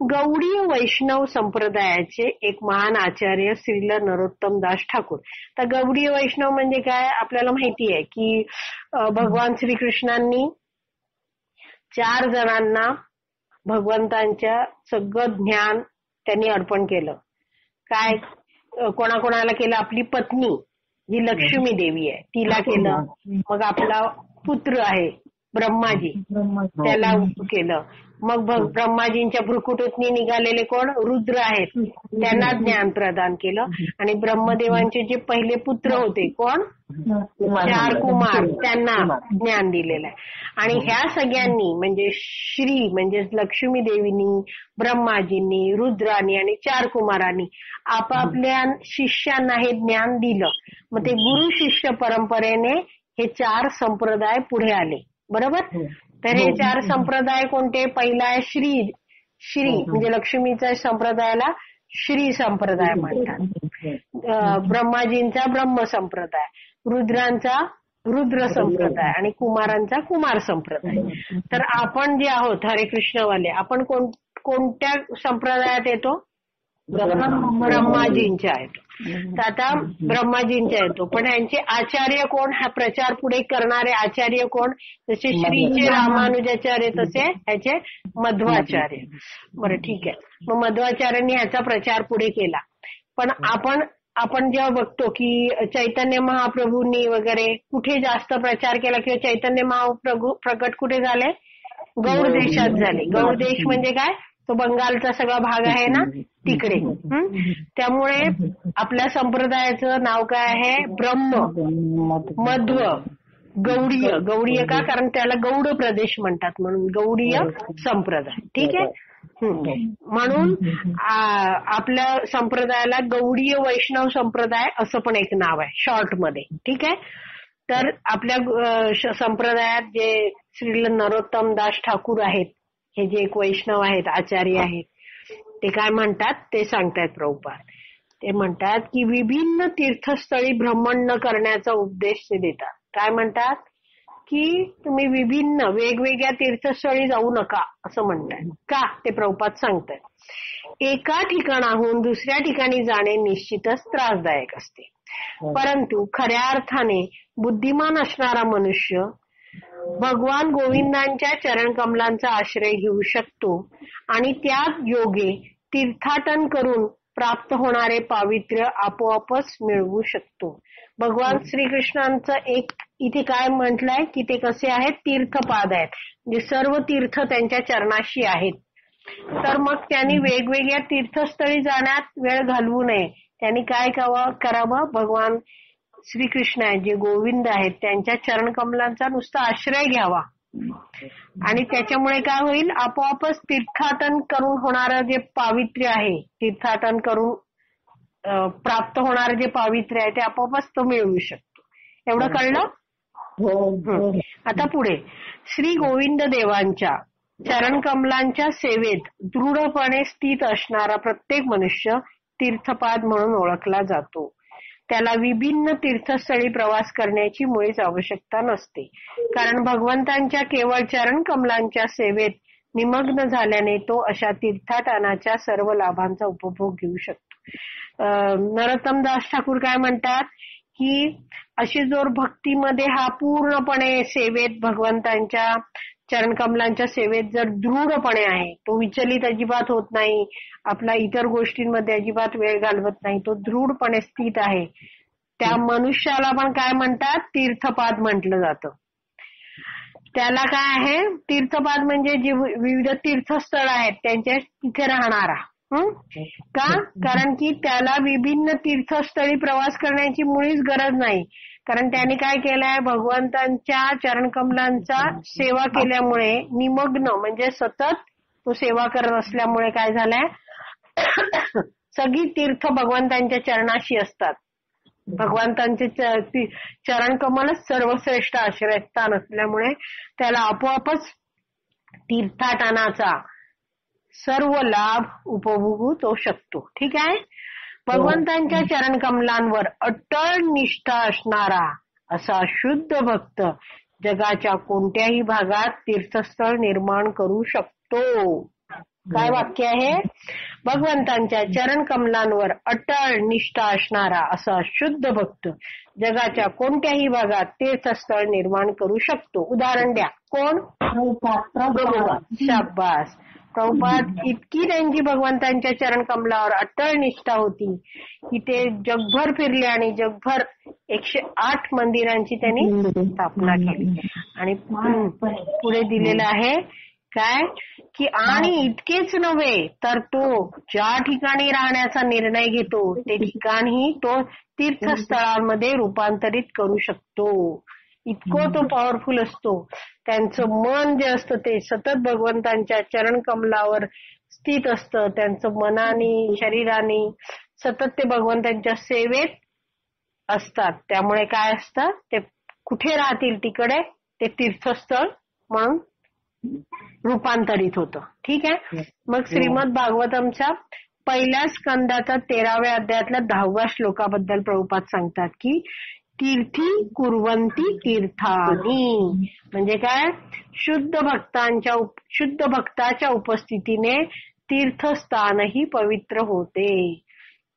गौडीय वैष्णव संप्रदायाचे एक महान आचार्य श्रील नरोत्तम दास ठाकूर. तर गौडीय वैष्णव म्हणजे काय, आपल्याला माहिती आहे की भगवान श्रीकृष्णांनी 4 जणांना भगवंतांच्या सगळं ज्ञान त्यांनी अर्पण केलं. काय, कोणाकोणाला केलं? आपली पत्नी जी लक्ष्मी देवी आहे तिला केलं. मग आपला पुत्र आहे ब्रह्माजी, त्याला केलं. मग ब्रह्माजींच्या भ्रुकुटीतून निघालेले कोण? रुद्र आहेत, त्यांना ज्ञान प्रदान केलं. आणि ब्रह्मदेवांचे जे पहिले पुत्र होते कोण? 4 कुमार, त्यांना ज्ञान दिलेलं आहे. आणि ह्या सगळ्यांनी म्हणजे श्री म्हणजे लक्ष्मी देवीनी, ब्रह्माजींनी, रुद्रांनी आणि 4 कुमारांनी आपापल्या शिष्यांना हे ज्ञान दिलं. मग ते गुरु शिष्य परंपरेने हे 4 संप्रदाय पुढे आले. बरोबर? तर हे 4 संप्रदाय कोणते? पहिला आहे श्री म्हणजे लक्ष्मीच्या संप्रदायाला श्री संप्रदाय म्हणतात. ब्रह्माजींचा ब्रह्म संप्रदाय, रुद्रांचा रुद्र संप्रदाय आणि कुमारांचा कुमार संप्रदाय. तर आपण जे आहोत हरे कृष्णवाले, आपण कोणत्या संप्रदायात येतो? ब्रह्माजींच्या येतो. तर आता ब्रह्माजींच्या येतो. पण यांचे आचार्य कोण? हा प्रचार पुढे करणारे आचार्य कोण? जसे श्रीचे रामानुजाचार्य तसे ह्याचे मध्वाचार्य. बरं, ठीक आहे. मग मध्वाचार्यांनी ह्याचा प्रचार पुढे केला. पण आपण जेव्हा बघतो की चैतन्य महाप्रभूंनी वगैरे कुठे जास्त प्रचार केला किंवा चैतन्य महाप्रभू प्रकट कुठे झाले? गौड देशात झाले. गौड देश म्हणजे काय? तो बंगालचा सगळा भाग आहे ना, तिकडे. त्यामुळे आपल्या संप्रदायाचं नाव काय आहे? ब्रह्म, मध्व, गौडीय. गौडीय का? कारण त्याला गौड प्रदेश म्हणतात, म्हणून गौडीय संप्रदाय. ठीक आहे. म्हणून आपल्या संप्रदायाला गौडीय वैष्णव संप्रदाय असं पण एक नाव आहे शॉर्ट मध्ये. ठीक आहे. तर आपल्या संप्रदायात जे श्रील नरोत्तम दास ठाकूर आहेत, हे जे एक वैष्णव आहेत, आचार्य आहेत, ते काय म्हणतात ते सांगतायत प्रभुपाद. ते म्हणतात की विभिन्न तीर्थस्थळी भ्रमण न करण्याचा उपदेश ते देतात. काय म्हणतात? की तुम्ही विभिन्न वेगवेगळ्या तीर्थस्थळी जाऊ नका असं म्हणतात. का? ते प्रभुपाद सांगतात. एका ठिकाणाहून दुसऱ्या ठिकाणी जाणे निश्चितच त्रासदायक असते. परंतु खऱ्या अर्थाने बुद्धिमान असणारा मनुष्य भगवान गोविंदांच्या चरण कमलांचा आश्रय घेऊ शकतो आणि त्या योगे तीर्थाटन करून प्राप्त होणारे पावित्र्य आपोआपच मिळवू शकतो. भगवान श्रीकृष्णांचं एक इथे काय म्हटलंय की ते कसे आहेत? तीर्थपाद आहेत. म्हणजे सर्व तीर्थ त्यांच्या चरणाशी आहेत. तर मग त्यांनी वेगवेगळ्या तीर्थस्थळी जाण्यात वेळ घालवू नये. त्यांनी काय करावं, भगवान श्रीकृष्ण आहेत जे गोविंद आहेत त्यांच्या चरणकमलांचा नुसता आश्रय घ्यावा. आणि त्याच्यामुळे काय होईल, आपोआपच तीर्थाटन करून होणारं जे पावित्र्य आहे, तीर्थाटन करून प्राप्त होणारं जे पावित्र्य आहे ते आपोआपच तो मिळवू शकतो. एवढं कळलं? हो. आता पुढे श्री गोविंद देवांच्या चरणकमलांच्या सेवेत दृढपणे स्थित असणारा प्रत्येक मनुष्य तीर्थपाद म्हणून ओळखला जातो. त्याला विभिन्न तीर्थस्थळी प्रवास करण्याची मुळीच आवश्यकता नसते, कारण भगवंतांच्या केवळ चरणकमलांच्या सेवेत निमग्न झाल्याने तो अशा तीर्थाटनाच्या सर्व लाभांचा उपभोग घेऊ शकतो. नरोत्तम दास ठाकूर काय म्हणतात की अशी जोर भक्तीमध्ये हा पूर्णपणे सेवेत भगवंतांच्या चरणकमलांच्या सेवेत जर दृढपणे आहे, तो विचलित अजिबात होत नाही, आपला इतर गोष्टींमध्ये अजिबात वेळ घालवत नाही, तो दृढपणे स्थित आहे, त्या मनुष्याला पण काय म्हणतात, तीर्थपाद म्हटलं जातं. त्याला काय आहे, तीर्थपाद म्हणजे जे विविध तीर्थस्थळ आहेत त्यांच्या तिथे राहणारा. का? कारण की त्याला विभिन्न तीर्थस्थळी प्रवास करण्याची मुळीच गरज नाही, कारण त्याने काय केलंय, भगवंतांच्या चरणकमलांचा सेवा केल्यामुळे निमग्न म्हणजे सतत तो सेवा करत असल्यामुळे काय झालंय, सगळी तीर्थ भगवंतांच्या चरणाशी असतात. भगवंतांचे चरणकमलच सर्वश्रेष्ठ आश्रयस्थान असल्यामुळे त्याला आपोआपच तीर्थाटनाचा सर्व लाभ उपभोगू तो शकतो. ठीक आहे. भगवंतांच्या चरणकमलांवर अटळ निष्ठा असणारा असा शुद्ध भक्त जगाच्या कोणत्याही भागात तीर्थस्थळ निर्माण करू शकतो. काय वाक्य आहे, भगवंतांच्या चरणकमलांवर अटळ निष्ठा असणारा असा शुद्ध भक्त जगाच्या कोणत्याही भागात तीर्थस्थळ निर्माण करू शकतो. उदाहरण द्या. कोण? शाबास. प्रभुपाद इतकी त्यांची भगवंतांच्या चरणकमलावर अटळ निष्ठा होती की ते जगभर फिरले आणि जगभर 108 मंदिरांची त्यांनी स्थापना केली. आणि पुढे दिलेलं आहे काय की आणि इतकेच नव्हे तर तो ज्या ठिकाणी राहण्याचा निर्णय घेतो ते ठिकाणही तो तीर्थस्थळांमध्ये रूपांतरित करू शकतो. इतकं तो पॉवरफुल असतो. त्यांचं मन जे असतं ते सतत भगवंतांच्या चरणकमलावर स्थित असतं. त्यांचं मनाने शरीराने सतत ते भगवंतांच्या सेवेत असतात. त्यामुळे काय असतं, ते कुठे राहतील तिकडे ते तीर्थस्थळ म्हणून रूपांतरित होतं. ठीक आहे. मग श्रीमद भागवतमच्या पहिल्या स्कंदाचा 13व्या अध्यायातल्या 10व्या श्लोकाबद्दल प्रभुपाद सांगतात की तीर्थी कुर्वंती तीर्थानी, म्हणजे काय, शुद्ध भक्ताच्या उपस्थितीने तीर्थस्थानही पवित्र होते.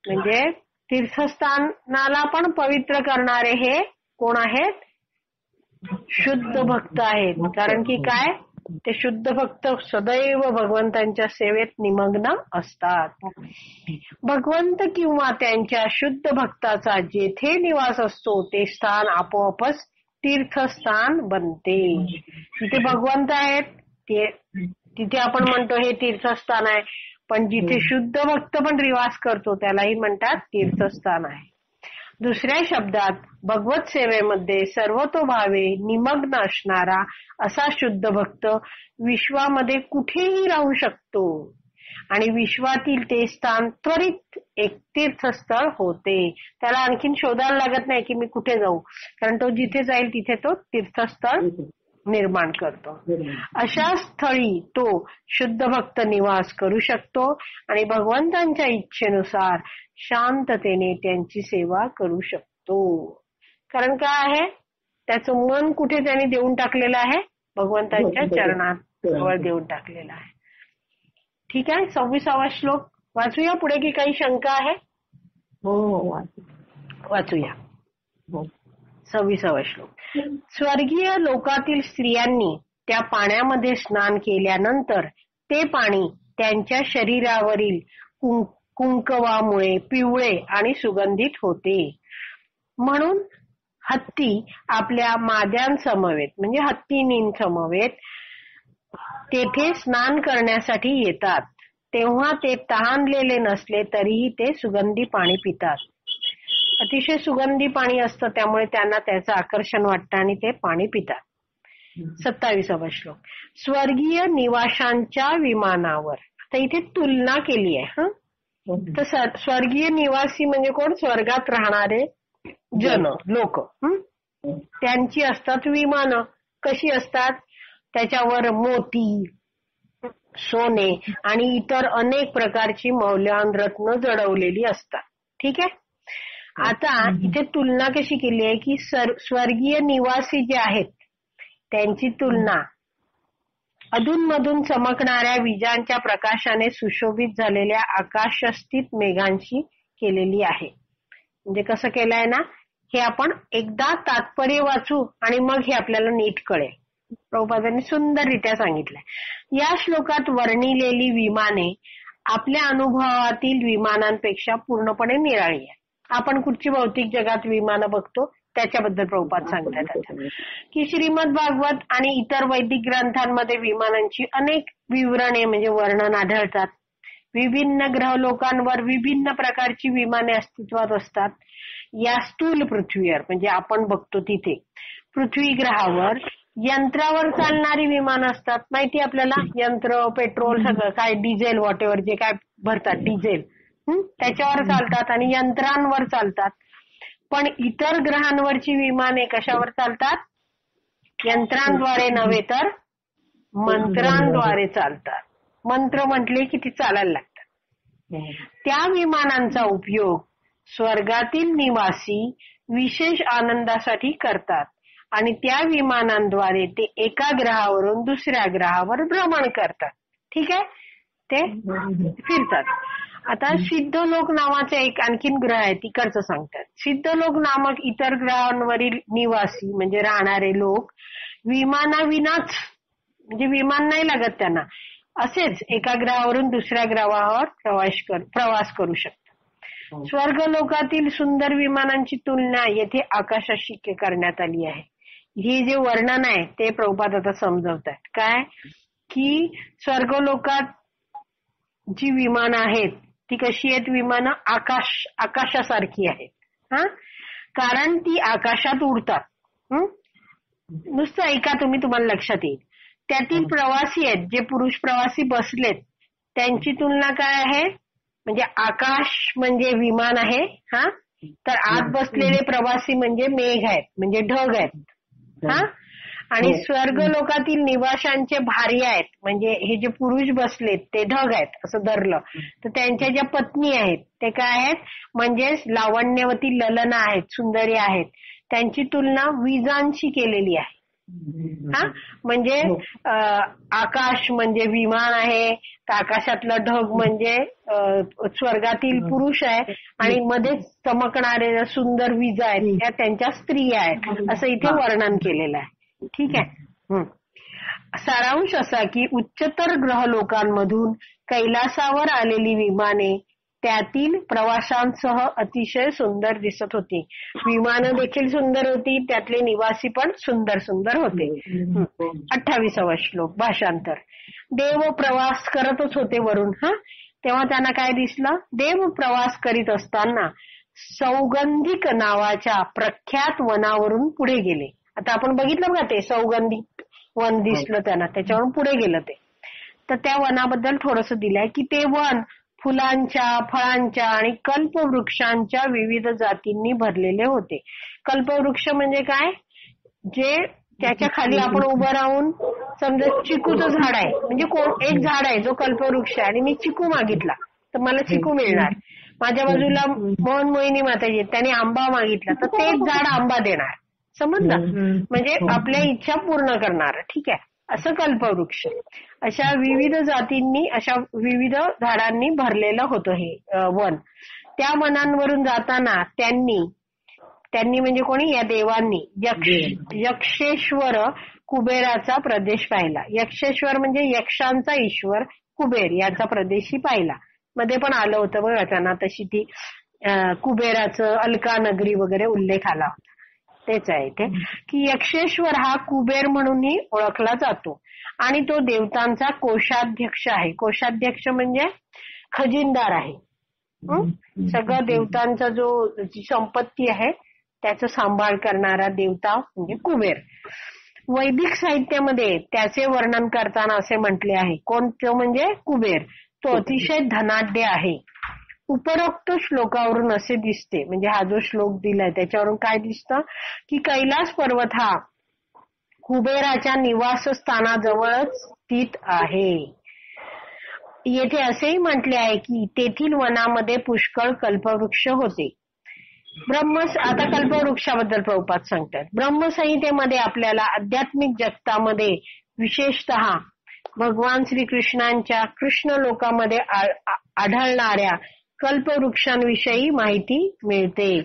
म्हणजे तीर्थस्थानाला पण पवित्र करणारे हे कोण आहेत, शुद्ध भक्त आहेत. कारण की काय, ते शुद्ध भक्त सदैव भगवंतांच्या सेवेत निमग्न असतात. भगवंत किंवा त्यांच्या शुद्ध भक्ताचा जेथे निवास असतो ते स्थान आपोआपच तीर्थस्थान बनते. तिथे भगवंत आहेत, तिथे आपण म्हणतो हे तीर्थस्थान आहे, पण जिथे शुद्ध भक्त पण निवास करतो त्यालाही म्हणतात तीर्थस्थान आहे. दुसऱ्या शब्दात भगवत सेवेमध्ये सर्वतोभावे निमग्न असणारा असा शुद्ध भक्त विश्वामध्ये कुठेही राहू शकतो आणि विश्वातील ते स्थान त्वरित एक तीर्थस्थळ होते. त्याला आणखीन शोधायला लागत नाही की मी कुठे जाऊ, कारण तो जिथे जाईल तिथे तो तीर्थस्थळ निर्माण करतो. अशा स्थळी तो शुद्ध भक्त निवास करू शकतो आणि भगवंतांच्या इच्छेनुसार शांततेने त्यांची सेवा करू शकतो. कारण काय आहे, त्याचं मन कुठे त्यांनी देऊन टाकलेलं आहे, भगवंतांच्या चरणात देऊन टाकलेलं आहे. ठीक आहे. 26वा श्लोक वाचूया पुढे की काही शंका आहे? हो, वाचूया. 26वा श्लोक. स्वर्गीय लोकातील स्त्रियांनी त्या पाण्यामध्ये स्नान केल्यानंतर ते पाणी त्यांच्या शरीरावरील कुंकवामुळे पिवळे आणि सुगंधित होते. म्हणून हत्ती आपल्या माद्यांसमवेत म्हणजे हत्तीनींसमवेत तेथे स्नान करण्यासाठी येतात. तेव्हा ते तहानलेले नसले तरीही ते सुगंधी पाणी पितात. अतिशय सुगंधी पाणी असतं त्यामुळे त्यांना त्याचं आकर्षण वाटतं आणि ते पाणी पितात. 27वा श्लोक. स्वर्गीय निवाशांच्या विमानावर. आता इथे तुलना केली आहे. तर स्वर्गीय निवासी म्हणजे कोण? स्वर्गात राहणारे जन, लोक. त्यांची असतात विमानं. कशी असतात? त्याच्यावर मोती, सोने आणि इतर अनेक प्रकारची मौल्यवान रत्न जडवलेली असतात. ठीक आहे. आता इथे तुलना कशी केली आहे की स्वर्गीय निवासी जे आहेत त्यांची तुलना अधूनमधून चमकणाऱ्या विजांच्या प्रकाशाने सुशोभित झालेल्या आकाशस्थित मेघांशी केलेली आहे. म्हणजे कसं केलंय ना, हे आपण एकदा तात्पर्य वाचू आणि मग हे आपल्याला नीट कळेल. प्रभुपादांनी सुंदररित्या सांगितलंय. या श्लोकात वर्णिलेली विमाने आपल्या अनुभवातील विमानांपेक्षा पूर्णपणे निराळी आहे. आपण कुठची भौतिक जगात विमानं बघतो त्याच्याबद्दल प्रभुपाद सांगतात की श्रीमद भागवत आणि इतर वैदिक ग्रंथांमध्ये विमानांची अनेक विवरणे म्हणजे वर्णन आढळतात. विभिन्न ग्रहलोकांवर विभिन्न प्रकारची विमाने अस्तित्वात असतात. या स्थूल पृथ्वीवर म्हणजे आपण बघतो तिथे पृथ्वी ग्रहावर यंत्रावर चालणारी विमानं असतात. माहिती आपल्याला, यंत्र, पेट्रोल, सगळं काय, डिझेल, व्हॉट एव्हर जे काय भरतात डिझेल, त्याच्यावर चालतात आणि यंत्रांवर चालतात. पण इतर ग्रहांवरची विमाने कशावर चालतात? यंत्रांद्वारे नव्हे तर मंत्रांद्वारे चालतात. मंत्र म्हटले की ती चालायला लागतात. त्या विमानांचा उपयोग स्वर्गातील निवासी विशेष आनंदासाठी करतात आणि त्या विमानांद्वारे ते एका ग्रहावरून दुसऱ्या ग्रहावर भ्रमण करतात. ठीक आहे, ते फिरतात. आता सिद्धलोक नावाचा एक आणखीन ग्रह आहे, तिकडचं सांगतात. सिद्धलोक नामक इतर ग्रहांवरील निवासी म्हणजे राहणारे लोक विमानाविनाच, म्हणजे विमान नाही लागत त्यांना, असेच एका ग्रहावरून दुसऱ्या ग्रहावर प्रवास करू शकतात. स्वर्गलोकातील सुंदर विमानांची तुलना येथे आकाशाशी करण्यात आली आहे. हे जे वर्णन आहे ते प्रभुपाद आता समजवतात. काय की स्वर्गलोकात जी विमानं आहेत ती कशी आहेत? विमानं आकाशासारखी आहेत. कारण ती आकाशात उडतात. नुसतं ऐका तुम्ही, तुम्हाला लक्षात येईल. त्यातील प्रवासी आहेत, जे पुरुष प्रवासी बसलेत, त्यांची तुलना काय आहे? म्हणजे आकाश म्हणजे विमान आहे, तर आत बसलेले प्रवासी म्हणजे मेघ आहेत, म्हणजे ढग आहेत. आणि स्वर्गलोकातील निवाशांचे भार्या आहेत, म्हणजे हे जे पुरुष बसलेत ते ढग आहेत असं धरलं तर त्यांच्या ज्या पत्नी आहेत ते काय आहेत? म्हणजे लावण्यवती ललना आहेत, सुंदरी आहेत. त्यांची तुलना विजांशी केलेली आहे. म्हणजे आकाश म्हणजे विमान आहे, तर आकाशातलं ढग म्हणजे स्वर्गातील पुरुष आहे आणि मध्ये चमकणारे सुंदर विजा आहेत त्या त्यांच्या स्त्रिया आहेत, असं इथे वर्णन केलेलं आहे. ठीक आहे. सारांश असा की उच्चतर ग्रहलोकांमधून कैलासावर आलेली विमाने त्यातील प्रवाशांसह अतिशय सुंदर दिसत होती. विमानं देखील सुंदर होती, त्यातले निवासी पण सुंदर सुंदर होते. 28वा श्लोक भाषांतर. देव प्रवास करतच होते वरून. तेव्हा त्यांना काय दिसलं? देव प्रवास करीत असताना सौगंधिक नावाच्या प्रख्यात वनावरून पुढे गेले. आता आपण बघितलं बघा, ते सौगंधिक वन दिसलं त्यांना, त्याच्यावरून पुढे गेलं ते. तर त्या वनाबद्दल थोडंसं दिलंय की ते वन फुलांच्या, फळांच्या आणि कल्पवृक्षांच्या विविध जातींनी भरलेले होते. कल्पवृक्ष म्हणजे काय? जे त्याच्या खाली आपण उभं राहून, समजा चिकूचं झाड आहे, म्हणजे एक झाड आहे जो कल्पवृक्ष आहे आणि मी चिकू मागितला तर मला चिकू मिळणार. माझ्या बाजूला मोहन मोहिनी माताजी, त्याने आंबा मागितला तर तेच झाड आंबा देणार. समजलं? म्हणजे आपल्या इच्छा पूर्ण करणार. ठीक आहे, असं कल्पवृक्ष. अशा विविध जातींनी, अशा विविध झाडांनी भरलेलं होतं हे वन. त्या वनांवरून जाताना त्यांनी म्हणजे कोणी? या देवांनी यक्षेश्वर कुबेराचा प्रदेश पाहिला. यक्षेश्वर म्हणजे यक्षांचा ईश्वर कुबेर याचा प्रदेशही पाहिला. मध्ये पण आलं होतं बघा त्यांना, तशी ती कुबेराचं अलका नगरी वगैरे उल्लेख आला होता. तेच आहे इथे की यक्षेश्वर हा कुबेर म्हणूनही ओळखला जातो आणि तो देवतांचा कोषाध्यक्ष आहे. कोषाध्यक्ष म्हणजे खजिनदार आहे. सगळं देवतांचा जी संपत्ती आहे त्याचा सांभाळ करणारा देवता म्हणजे कुबेर. वैदिक साहित्यामध्ये त्याचे वर्णन करताना असे म्हटले आहे. कोणतं म्हणजे कुबेर. तो अतिशय धनाढ्य आहे. उपरोक्त श्लोकावरून असे दिसते, म्हणजे हा जो श्लोक दिलाय त्याच्यावरून काय दिसतं की कैलास पर्वत हा कुबेराच्या निवासस्थानाजवळच स्थित आहे. येथे असेही म्हटले आहे की तेथील वनामध्ये पुष्कळ कल्पवृक्ष होते. आता कल्पवृक्षाबद्दल प्रभुपाद सांगतात. ब्रह्मसंहितेमध्ये आपल्याला आध्यात्मिक जगतामध्ये विशेषतः भगवान श्रीकृष्णांच्या कृष्ण लोकामध्ये आढळणाऱ्या कल्पवृक्षांविषयी माहिती मिळते.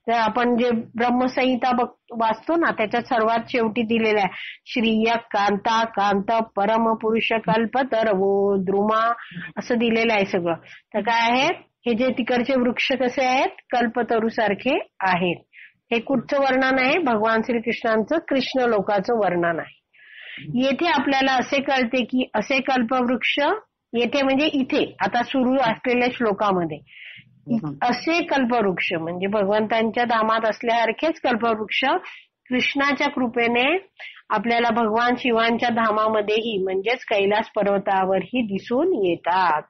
तर आपण जे ब्रह्मसंहिता वाचतो ना त्याच्यात सर्वात शेवटी दिलेलं आहे श्रीय कांता कांत परमपुरुष कल्पतरवो द्रुमा असं दिलेलं आहे सगळं. तर काय आहे हे जे तिकडचे वृक्ष कसे आहेत कल्पतरू सारखे आहेत. हे कुठचं वर्णन आहे भगवान श्रीकृष्णांचं कृष्ण लोकाचं वर्णन आहे. येथे आपल्याला असे कळते की असे कल्पवृक्ष येथे म्हणजे इथे आता सुरू असलेल्या श्लोकामध्ये असे कल्पवृक्ष म्हणजे भगवंतांच्या धामात असल्यासारखेच कल्पवृक्ष कृष्णाच्या कृपेने आपल्याला भगवान शिवांच्या धामामध्येही म्हणजेच कैलास पर्वतावरही दिसून येतात.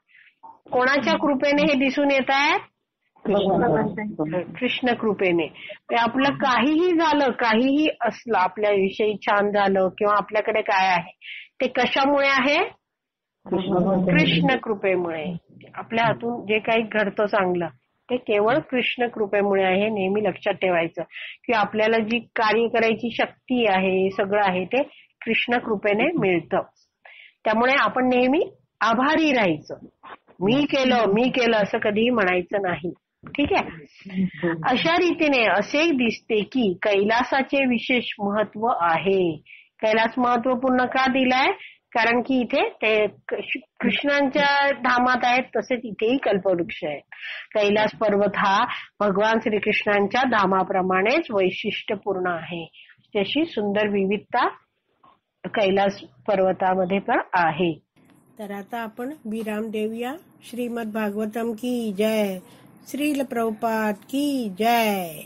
कोणाच्या कृपेने हे दिसून येत आहेत? कृष्ण कृपेने. आपलं काहीही झालं काहीही असलं आपल्याविषयी छान झालं किंवा आपल्याकडे काय आहे ते कशामुळे आहे? कृष्ण कृपेमुळे. आपल्या हातून जे काही घडतं चांगलं ते केवळ कृष्ण कृपेमुळे आहे. नेहमी लक्षात ठेवायचं की आपल्याला जी कार्य करायची शक्ती आहे सगळं आहे ते कृष्ण कृपेने मिळतं. त्यामुळे आपण नेहमी आभारी राहायचं. मी केलं असं कधीही म्हणायचं नाही. ठीक आहे. अशा रीतीने असे दिसते की कैलासाचे विशेष महत्व आहे. कैलास महत्वपूर्ण का दिलाय? कारण की इथे ते कृष्णांच्या धामात आहेत तसेच इथेही कल्पवृक्ष आहेत. कैलास पर्वत हा भगवान श्रीकृष्णांच्या धामाप्रमाणेच वैशिष्ट्यपूर्ण आहे. त्याची सुंदर विविधता कैलास पर्वतामध्ये पण आहे. तर आता आपण विराम देऊया. श्रीमद भागवतम की जय. श्रील प्रभुपाद की जय.